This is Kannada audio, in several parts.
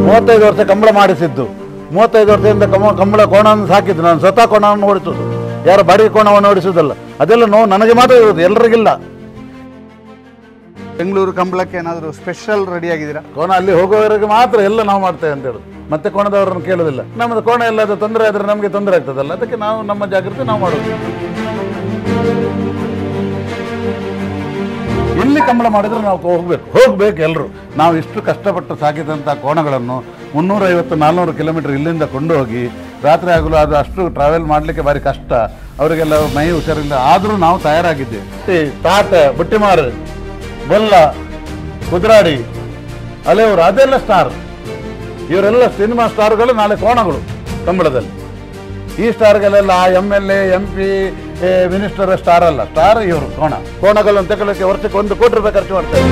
ಮೂವತ್ತೈದು ವರ್ಷ ಕಂಬಳ ಮಾಡಿಸಿದ್ದು, 35 ವರ್ಷದಿಂದ ಕಂಬಳ ಕೋಣವನ್ನು ಸಾಕಿದ್ದು ನಾನು. ಸ್ವತಃ ಕೋಣವನ್ನು ಓಡಿಸೋದು, ಯಾರು ಬಾಡಿಗೆ ಕೋಣವನ್ನು ಓಡಿಸೋದಲ್ಲ. ಅದೆಲ್ಲ ನೋವು ನನಗೆ ಮಾತ್ರ ಇರೋದು, ಎಲ್ಲರಿಗಿಲ್ಲ. ಬೆಂಗಳೂರು ಕಂಬಳಕ್ಕೆ ಏನಾದರೂ ಸ್ಪೆಷಲ್ ರೆಡಿ ಆಗಿದ್ದೀರಾ? ಕೋಣ ಅಲ್ಲಿ ಹೋಗುವವರೆಗೆ ಮಾತ್ರ ಎಲ್ಲ ನಾವು ಮಾಡ್ತೇವೆ ಅಂತ ಹೇಳೋದು, ಮತ್ತೆ ಕೋಣದವರನ್ನು ಕೇಳೋದಿಲ್ಲ. ನಮ್ಮದು ಕೋಣ ಎಲ್ಲಾದರೂ ತೊಂದರೆ ಆದರೆ ನಮಗೆ ತೊಂದರೆ ಆಗ್ತದಲ್ಲ, ಅದಕ್ಕೆ ನಾವು ನಮ್ಮ ಜಾಗೃತಿ ನಾವು ಮಾಡೋದು. ಎಲ್ಲಿ ಕಂಬಳ ಮಾಡಿದ್ರೆ ನಾವು ಹೋಗ್ಬೇಕು ಎಲ್ಲರೂ. ನಾವು ಇಷ್ಟು ಕಷ್ಟಪಟ್ಟು ಸಾಕಿದಂಥ ಕೋಣಗಳನ್ನು 350-400 ಕಿಲೋಮೀಟರ್ ಇಲ್ಲಿಂದ ಕೊಂಡು ಹೋಗಿ ರಾತ್ರಿ ಆಗಲು ಅದು ಅಷ್ಟು ಟ್ರಾವೆಲ್ ಮಾಡಲಿಕ್ಕೆ ಭಾರಿ ಕಷ್ಟ. ಅವರಿಗೆಲ್ಲ ಮೈ ಹುಷಾರಿಲ್ಲ, ಆದರೂ ನಾವು ತಯಾರಾಗಿದ್ದೇವೆ. ತಾತ, ಬುಟ್ಟಿಮಾರು, ಬೊಲ್ಲ, ಕುದ್ರಾಡಿ, ಅಲೆಯವರು, ಅದೆಲ್ಲ ಸ್ಟಾರ್. ಇವರೆಲ್ಲ ಸಿನಿಮಾ ಸ್ಟಾರ್ಗಳು, ನಾಳೆ ಕೋಣಗಳು ಕಂಬಳದಲ್ಲಿ. ಈ ಸ್ಟಾರ್ಗಳೆಲ್ಲ MLA MP ಮಿನಿಸ್ಟರ್ ಸ್ಟಾರ್ ಅಲ್ಲ, ಸ್ಟಾರ್ ಇವರು ಕೋಣಗಳನ್ನು ತಗೊಳ್ಳೋಕ್ಕೆ ವರ್ಷಕ್ಕೆ 1 ಕೋಟಿ ರೂಪಾಯಿ ಖರ್ಚು ಮಾಡ್ತಾರೆ.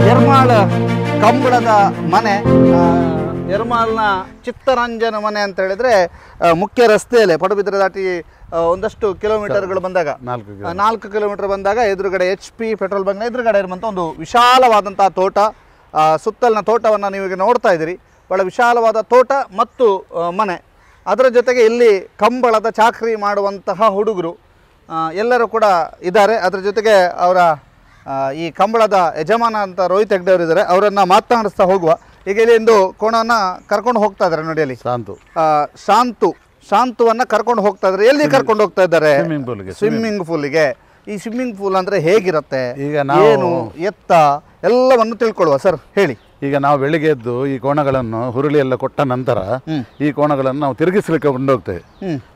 yermal ಕಂಬಳದ ಮನೆ, yermalನ ಚಿತ್ತರಂಜನ ಮನೆ ಅಂತ ಹೇಳಿದ್ರೆ ಮುಖ್ಯ ರಸ್ತೆಯಲ್ಲೇ ಪಡುಬಿದ್ರೆ ದಾಟಿ ಒಂದಷ್ಟು ಕಿಲೋಮೀಟರ್ಗಳು ಬಂದಾಗ 4 ಕಿಲೋಮೀಟರ್ ಬಂದಾಗ ಎದುರುಗಡೆ HP ಪೆಟ್ರೋಲ್ ಬಂಕ್ನ ಎದುರುಗಡೆ ಇರುವಂಥ ಒಂದು ವಿಶಾಲವಾದಂಥ ತೋಟ. ಸುತ್ತಲಿನ ತೋಟವನ್ನು ನೀವೀಗ ನೋಡ್ತಾ ಇದ್ದೀರಿ. ಭಾಳ ವಿಶಾಲವಾದ ತೋಟ ಮತ್ತು ಮನೆ. ಅದರ ಜೊತೆಗೆ ಇಲ್ಲಿ ಕಂಬಳದ ಚಾಕರಿ ಮಾಡುವಂತಹ ಹುಡುಗರು ಎಲ್ಲರೂ ಕೂಡ ಇದ್ದಾರೆ. ಅದರ ಜೊತೆಗೆ ಅವರ ಈ ಕಂಬಳದ ಯಜಮಾನ ಅಂತ ರೋಹಿತ್ ಹೆಗ್ಡೆ ಅವರು ಇದ್ದಾರೆ. ಅವರನ್ನು ಮಾತನಾಡಿಸ್ತಾ ಹೋಗುವ. ಈಗ ಇಲ್ಲಿ ಒಂದು ಕೋಣವನ್ನು ಕರ್ಕೊಂಡು ಹೋಗ್ತಾ ಇದ್ದಾರೆ ನೋಡಿ. ಅಲ್ಲಿ ಶಾಂತುವನ್ನು ಕರ್ಕೊಂಡು ಹೋಗ್ತಾ ಇದ್ದಾರೆ. ಎಲ್ಲಿ ಕರ್ಕೊಂಡು ಹೋಗ್ತಾ ಇದ್ದಾರೆ? ಸ್ವಿಮ್ಮಿಂಗ್ ಪೂಲಿಗೆ. ಈ ಸ್ವಿಮ್ಮಿಂಗ್ ಪೂಲ್ ಅಂದರೆ ಹೇಗಿರುತ್ತೆ, ಈಗ ಏನು ಎತ್ತ ಎಲ್ಲವನ್ನು ತಿಳ್ಕೊಳ್ಳುವ. ಸರ್ ಹೇಳಿ. ಈಗ ನಾವು ಬೆಳಿಗ್ಗೆ ಎದ್ದು ಈ ಕೋಣಗಳನ್ನು ಹುರುಳಿ ಎಲ್ಲ ಕೊಟ್ಟ ನಂತರ ಈ ಕೋಣಗಳನ್ನು ನಾವು ತಿರುಗಿಸ್ಲಿಕ್ಕೆ ಕೊಂಡೋಗ್ತೇವೆ.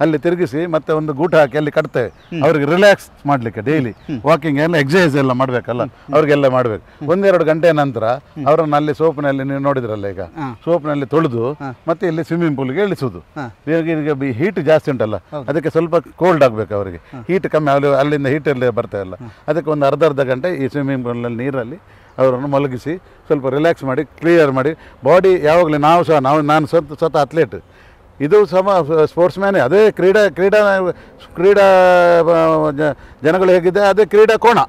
ಅಲ್ಲಿ ತಿರುಗಿಸಿ ಮತ್ತೆ ಒಂದು ಗೂಟ ಹಾಕಿ ಅಲ್ಲಿ ಕಟ್ತೇವೆ. ಅವ್ರಿಗೆ ರಿಲ್ಯಾಕ್ಸ್ ಮಾಡಲಿಕ್ಕೆ ಡೈಲಿ ವಾಕಿಂಗ್ ಎಲ್ಲ ಎಕ್ಸಸೈಸ್ ಎಲ್ಲ ಮಾಡಬೇಕಲ್ಲ, ಅವ್ರಿಗೆಲ್ಲ ಮಾಡಬೇಕು. 1-2 ಗಂಟೆ ನಂತರ ಅವರನ್ನು ಅಲ್ಲಿ ಸೋಪ್ನಲ್ಲಿ ನೀವು ನೋಡಿದ್ರಲ್ಲ, ಈಗ ಸೋಪ್ನಲ್ಲಿ ತೊಳೆದು ಮತ್ತೆ ಇಲ್ಲಿ ಸ್ವಿಮ್ಮಿಂಗ್ ಪೂಲ್ಗೆ ಇಳಿಸುವುದು. ಈಗ ಹೀಟ್ ಜಾಸ್ತಿ ಉಂಟಲ್ಲ, ಅದಕ್ಕೆ ಸ್ವಲ್ಪ ಕೋಲ್ಡ್ ಆಗಬೇಕು ಅವರಿಗೆ. ಹೀಟ್ ಕಮ್ಮಿ ಅಲ್ಲಿಂದ ಹೀಟಲ್ಲಿ ಬರ್ತಾಯಿಲ್ಲ, ಅದಕ್ಕೆ ಒಂದು ಅರ್ಧ ಗಂಟೆ ಈ ಸ್ವಿಮ್ಮಿಂಗ್ ಪೂಲ್ನಲ್ಲಿ ನೀರಲ್ಲಿ ಅವರನ್ನು ಮಲಗಿಸಿ ಸ್ವಲ್ಪ ರಿಲ್ಯಾಕ್ಸ್ ಮಾಡಿ ಕ್ಲಿಯರ್ ಮಾಡಿ ಬಾಡಿ. ಯಾವಾಗಲೂ ನಾನು ಸ್ವತಃ ಅಥ್ಲೇಟ್, ಇದು ಸ್ಪೋರ್ಟ್ಸ್ ಮ್ಯಾನೇ. ಅದೇ ಕ್ರೀಡಾ ಜನಗಳು ಹೇಗಿದ್ದೆ ಅದೇ ಕ್ರೀಡಾ ಕೋಣ,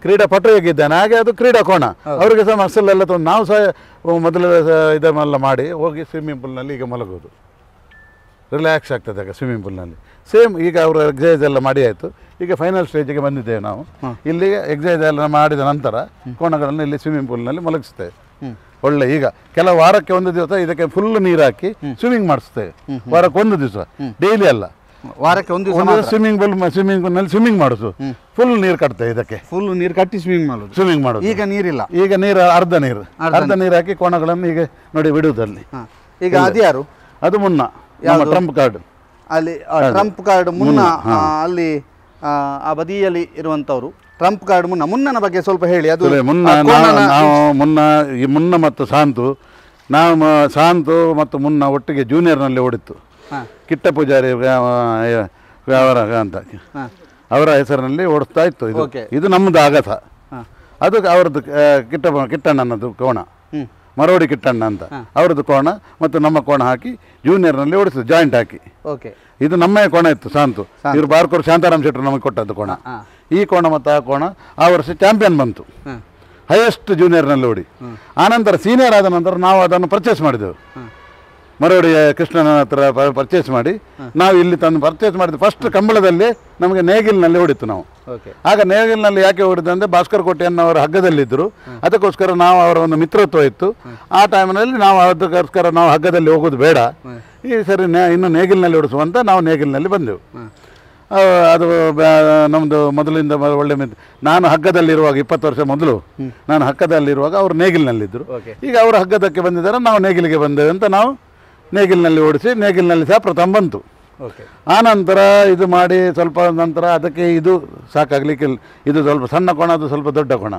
ಕ್ರೀಡಾಪಟು ಹೇಗಿದ್ದಾನೆ ಹಾಗೆ ಅದು ಕ್ರೀಡಾ ಕೋಣ. ಅವರಿಗೆ ಸಹ ಮಸಲ್ ಎಲ್ಲ ತಂದು ನಾವು ಸಹ ಮೊದಲು ಇದನ್ನೆಲ್ಲ ಮಾಡಿ ಹೋಗಿ ಸ್ವಿಮ್ಮಿಂಗ್ ಪೂಲ್ನಲ್ಲಿ ಈಗ ಮಲಗೋದು, ರಿಲ್ಯಾಕ್ಸ್ ಆಗ್ತದೆ ಆಗ ಸ್ವಿಮ್ಮಿಂಗ್ ಪೂಲ್ನಲ್ಲಿ. ಸೇಮ್ ಈಗ ಅವರು ಎಕ್ಸಸೈಸ್ ಎಲ್ಲ ಮಾಡಿ ಆಯಿತು. ಈಗ ಫೈನಲ್ ಸ್ಟೇಜಿಗೆ ಬಂದಿದ್ದೇವೆ ನಾವು. ಇಲ್ಲಿ ಎಕ್ಸಸೈಸ್ ಎಲ್ಲ ಮಾಡಿದ ನಂತರ ಕೋಣಗಳನ್ನು ಇಲ್ಲಿ ಸ್ವಿಮ್ಮಿಂಗ್ ಪೂಲ್ನಲ್ಲಿ ಮಲಗಿಸ್ತೇವೆ. ಒಳ್ಳೆ ಈಗ ಕೆಲವು ವಾರಕ್ಕೆ 1 ದಿವಸ ಇದಕ್ಕೆ ಫುಲ್ ನೀರು ಹಾಕಿ ಸ್ವಿಮ್ಮಿಂಗ್ ಮಾಡಿಸ್ತೇವೆ. ವಾರಕ್ಕೆ 1 ದಿವಸ, ಡೈಲಿ ಅಲ್ಲ, ವಾರಕ್ಕೆ 1 ದಿವಸ ಸ್ವಿಮ್ಮಿಂಗ್ ಪೂಲ್ನಲ್ಲಿ ಸ್ವಿಮ್ಮಿಂಗ್ ಮಾಡೋದು. ಫುಲ್ ನೀರು ಕಟ್ತೇವೆ ಇದಕ್ಕೆ, ಫುಲ್ ನೀರು ಕಟ್ಟಿ ಸ್ವಿಮ್ಮಿಂಗ್ ಮಾಡೋದು. ಈಗ ನೀರಿಲ್ಲ, ಈಗ ನೀರು ಅರ್ಧ ನೀರು ಹಾಕಿ ಕೋಣಗಳನ್ನು ಈಗ ನೋಡಿ ಬಿಡುವುದಲ್ಲಿ. ಈಗ ಅದು ಯಾರು? ಅದು ಮುನ್ನ ಟ್ರಂಪ್ ಕಾರ್ಡ್. ಅಲ್ಲಿ ಟ್ರಂಪ್ ಕಾರ್ಡ್ ಮುನ್ನ, ಅಲ್ಲಿ ಆ ಬದಿಯಲ್ಲಿ ಇರುವಂತವರು ಟ್ರಂಪ್ ಕಾರ್ಡ್ ಮುನ್ನನ ಬಗ್ಗೆ ಸ್ವಲ್ಪ ಹೇಳಿ. ಅದು ಮುನ್ನ ಮತ್ತು ಶಾಂತು ಮತ್ತು ಮುನ್ನ ಒಟ್ಟಿಗೆ ಜೂನಿಯರ್ನಲ್ಲಿ ಓಡಿತ್ತು. ಕಿಟ್ಟ ಪೂಜಾರಿ ಅಂತ ಅವರ ಹೆಸರಿನಲ್ಲಿ ಓಡಿಸ್ತಾ ಇತ್ತು. ಇದು ನಮ್ಮದು ಆಗಸ, ಅದು ಅವರದ್ದು ಕಿಟ್ಟಣ್ಣನದ್ದು ಕೋಣ, ಮರೋಡಿ ಕಿಟ್ಟಣ್ಣ ಅಂತ ಅವ್ರದ್ದು ಕೋಣ ಮತ್ತು ನಮ್ಮ ಕೋಣ ಹಾಕಿ ಜೂನಿಯರ್ನಲ್ಲಿ ಓಡಿಸಿದ್ದು, ಜಾಯಿಂಟ್ ಹಾಕಿ. ಇದು ನಮ್ಮ ಕೋಣ ಇತ್ತು ಶಾಂತು. ಇವರು ಬಾರ್ಕೋರ್ ಶಾಂತಾರಾಮ್ ಶೆಟ್ಟರು ನಮಗೆ ಕೊಟ್ಟದ್ದು ಕೋಣ. ಈ ಕೋಣ ಮತ್ತು ಆ ಕೋಣ ಆ ವರ್ಷ ಚಾಂಪಿಯನ್ ಬಂತು, ಹೈಯೆಸ್ಟ್ ಜೂನಿಯರ್ನಲ್ಲಿ ಓಡಿ. ಆನಂತರ ಸೀನಿಯರ್ ಆದ ನಂತರ ನಾವು ಅದನ್ನು ಪರ್ಚೇಸ್ ಮಾಡಿದೆವು. ಮರೋಡಿ ಕೃಷ್ಣನ ಹತ್ರ ಪರ್ಚೇಸ್ ಮಾಡಿ ನಾವು ಇಲ್ಲಿ ತಂದು ಪರ್ಚೇಸ್ ಮಾಡಿದ್ವಿ. ಫಸ್ಟ್ ಕಂಬಳದಲ್ಲಿ ನಮಗೆ ನೇಗಿಲ್ನಲ್ಲಿ ಓಡಿತ್ತು ನಾವು. ಆಗ ನೇಗಿಲ್ನಲ್ಲಿ ಯಾಕೆ ಓಡಿದ್ದು ಅಂದರೆ ಭಾಸ್ಕರ್ ಕೋಟೆಯನ್ನವರು ಹಗ್ಗದಲ್ಲಿದ್ದರು, ಅದಕ್ಕೋಸ್ಕರ ನಾವು ಅವರ ಒಂದು ಮಿತ್ರತ್ವ ಇತ್ತು. ಆ ಟೈಮ್ನಲ್ಲಿ ನಾವು ಅದಕ್ಕೋಸ್ಕರ ನಾವು ಹಗ್ಗದಲ್ಲಿ ಹೋಗೋದು ಬೇಡ, ಈ ಸರಿ ಇನ್ನು ನೇಗಿಲ್ನಲ್ಲಿ ಓಡಿಸುವಂತ ನಾವು ನೇಗಿಲ್ನಲ್ಲಿ ಬಂದೆವು. ಅದು ನಮ್ಮದು ಮೊದಲಿಂದ ಒಳ್ಳೆ ನಾನು ಹಗ್ಗದಲ್ಲಿರುವಾಗ 20 ವರ್ಷ ಮೊದಲು ನಾನು ಹಗ್ಗದಲ್ಲಿರುವಾಗ ಅವರು ನೇಗಿಲ್ನಲ್ಲಿದ್ದರು. ಈಗ ಅವರು ಹಗ್ಗದಕ್ಕೆ ಬಂದಿದ್ದಾರೆ, ನಾವು ನೇಗಿಲಿಗೆ ಬಂದೇವೆ ಅಂತ ನಾವು ನೇಗಿಲ್ನಲ್ಲಿ ಓಡಿಸಿ ನೇಗಿಲ್ನಲ್ಲಿ ಸಹ ಪ್ರಥಮ ಬಂತು. ಆನಂತರ ಇದು ಮಾಡಿ ಸ್ವಲ್ಪ ನಂತರ ಅದಕ್ಕೆ ಇದು ಸಾಕಾಗಲಿಕ್ಕೆ, ಇದು ಸ್ವಲ್ಪ ಸಣ್ಣ ಕೋಣ, ಅದು ಸ್ವಲ್ಪ ದೊಡ್ಡ ಕೋಣ,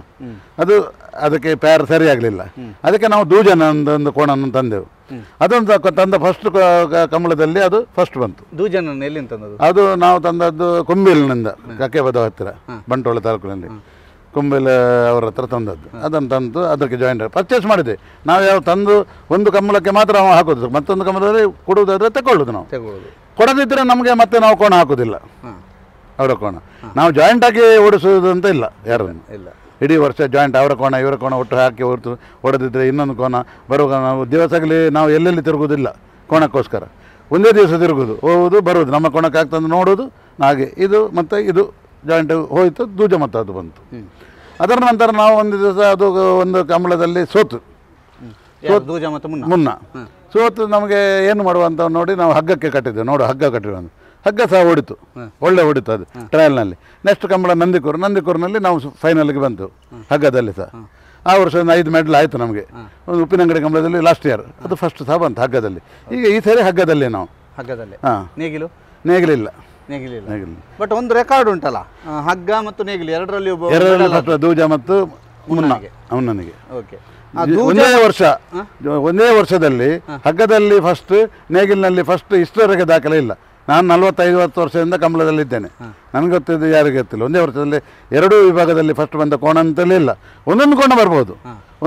ಅದು ಅದಕ್ಕೆ ಪ್ಯಾರ್ ಸರಿಯಾಗಲಿಲ್ಲ. ಅದಕ್ಕೆ ನಾವು ದೂಜನ ಒಂದು ಕೋಣವನ್ನು ತಂದೆವು. ಅದೊಂದು ತಂದ ಫಸ್ಟ್ ಕಂಬಳದಲ್ಲಿ ಅದು ಫಸ್ಟ್ ಬಂತು. ದೂಜನನ್ನು ಎಲ್ಲಿಂದ ತಂದದ್ದು? ಅದು ನಾವು ತಂದದ್ದು ಕೊಂಬಿಲಿನಿಂದ, ಕಕ್ಕೆಬದ ಹತ್ತಿರ ಬಂಟ್ವಾಳ ತಾಲೂಕಿನಲ್ಲಿ ಕೊಂಬಿಲ ಅವರ ಹತ್ರ ತಂದದ್ದು. ಅದನ್ನು ತಂದು ಅದಕ್ಕೆ ಜಾಯಿಂಟ್ ಪರ್ಚೇಸ್ ಮಾಡಿದೆ ನಾವು. ಯಾವ ತಂದು ಒಂದು ಕಂಬಳಕ್ಕೆ ಮಾತ್ರ ನಾವು ಹಾಕೋದು, ಮತ್ತೊಂದು ಕಂಬಳದಲ್ಲಿ ಕೊಡುವುದಾದ್ರೆ ತಗೊಳ್ಳೋದು. ನಾವು ಕೊಡದಿದ್ದರೆ ನಮಗೆ ಮತ್ತೆ ನಾವು ಕೋಣ ಹಾಕೋದಿಲ್ಲ, ಅವರ ಕೋಣ ನಾವು ಜಾಯಿಂಟ್ ಆಗಿ ಓಡಿಸೋದು ಅಂತ ಇಲ್ಲ ಯಾರನ್ನು. ಇಡೀ ವರ್ಷ ಜಾಯಿಂಟ್ ಅವರ ಕೋಣ ಇವರ ಕೋಣ ಒಟ್ಟು ಹಾಕಿ ಹೊಡೆದಿದ್ರೆ ಇನ್ನೊಂದು ಕೋಣ ಬರುವಾಗ ನಾವು ದಿವಸಗಳಲ್ಲಿ ನಾವು ಎಲ್ಲೆಲ್ಲಿ ತಿರುಗೋದಿಲ್ಲ ಕೋಣಕ್ಕೋಸ್ಕರ. ಒಂದೇ ದಿವಸ ತಿರುಗೋದು, ಹೋಗೋದು ಬರೋದು, ನಮ್ಮ ಕೋಣಕ್ಕೆ ಆಗ್ತಂದು ನೋಡೋದು. ಹಾಗೆ ಇದು ಮತ್ತು ಇದು ಜಾಯಿಂಟ್ ಹೋಯಿತು, ದೂಜ ಮತ್ತು ಅದು ಬಂತು. ಅದರ ನಂತರ ನಾವು ಒಂದು ದಿವಸ ಅದು ಒಂದು ಕಂಬಳದಲ್ಲಿ ಸೋತು ಮುನ್ನ ಸೋತು ನಮಗೆ ಏನು ಮಾಡುವ ಅಂತ ನೋಡಿ ನಾವು ಹಗ್ಗಕ್ಕೆ ಕಟ್ಟಿದ್ದೇವೆ. ನೋಡು ಹಗ್ಗ ಕಟ್ಟಿರೋ ಹಗ್ಗ ಸಹ ಹೊಡಿತು, ಒಳ್ಳೆ ಹೊಡಿತು ಅದು ಟ್ರಯಲ್ನಲ್ಲಿ. ನೆಕ್ಸ್ಟ್ ಕಂಬಳ ನಂದಿಕೂರಿನಲ್ಲಿ ನಾವು ಫೈನಲ್ಗೆ ಬಂತು ಹಗ್ಗದಲ್ಲಿ ಸಹ. ಆ ವರ್ಷ ಒಂದು 5 ಮೆಡಲ್ ಆಯಿತು ನಮಗೆ. ಒಂದು ಉಪ್ಪಿನಂಗಡಿ ಕಂಬಳದಲ್ಲಿ ಲಾಸ್ಟ್ ಇಯರ್ ಅದು ಫಸ್ಟ್ ಸಹ ಬಂತು ಹಗ್ಗದಲ್ಲಿ. ಈಗ ಈ ಸರಿ ಹಗ್ಗದಲ್ಲಿ ನಾವು ಹಾಂ ನೇಗಿಲಿಲ್ಲ. ಬಟ್ ಒಂದು ರೆಕಾರ್ಡ್ ಉಂಟಲ್ಲ, ಹಗ್ಗ ಮತ್ತು ನೇಗಿಲು ಎರಡರಲ್ಲಿ ದೂಜ ಮತ್ತು ಮುನ್ನನಿಗೆ ಒಂದೇ ವರ್ಷದಲ್ಲಿ ಹಗ್ಗದಲ್ಲಿ ಫಸ್ಟ್, ನೇಗಿಲಿನಲ್ಲಿ ಫಸ್ಟ್ ಇಷ್ಟರವರೆಗೆ ದಾಖಲೆ ಇಲ್ಲ. ನಾನು 45-50 ವರ್ಷದಿಂದ ಕಂಬಳದಲ್ಲಿ ಇದ್ದೇನೆ, ನನಗೆ ಗೊತ್ತಿದ್ದು ಯಾರಿಗೆ ಗೊತ್ತಿಲ್ಲ. ಒಂದೇ ವರ್ಷದಲ್ಲಿ 2 ವಿಭಾಗದಲ್ಲಿ ಫಸ್ಟ್ ಬಂದ ಕೋಣ ಅಂತಲೇ ಇಲ್ಲ. ಒಂದೊಂದು ಕೋಣ ಬರ್ಬೋದು,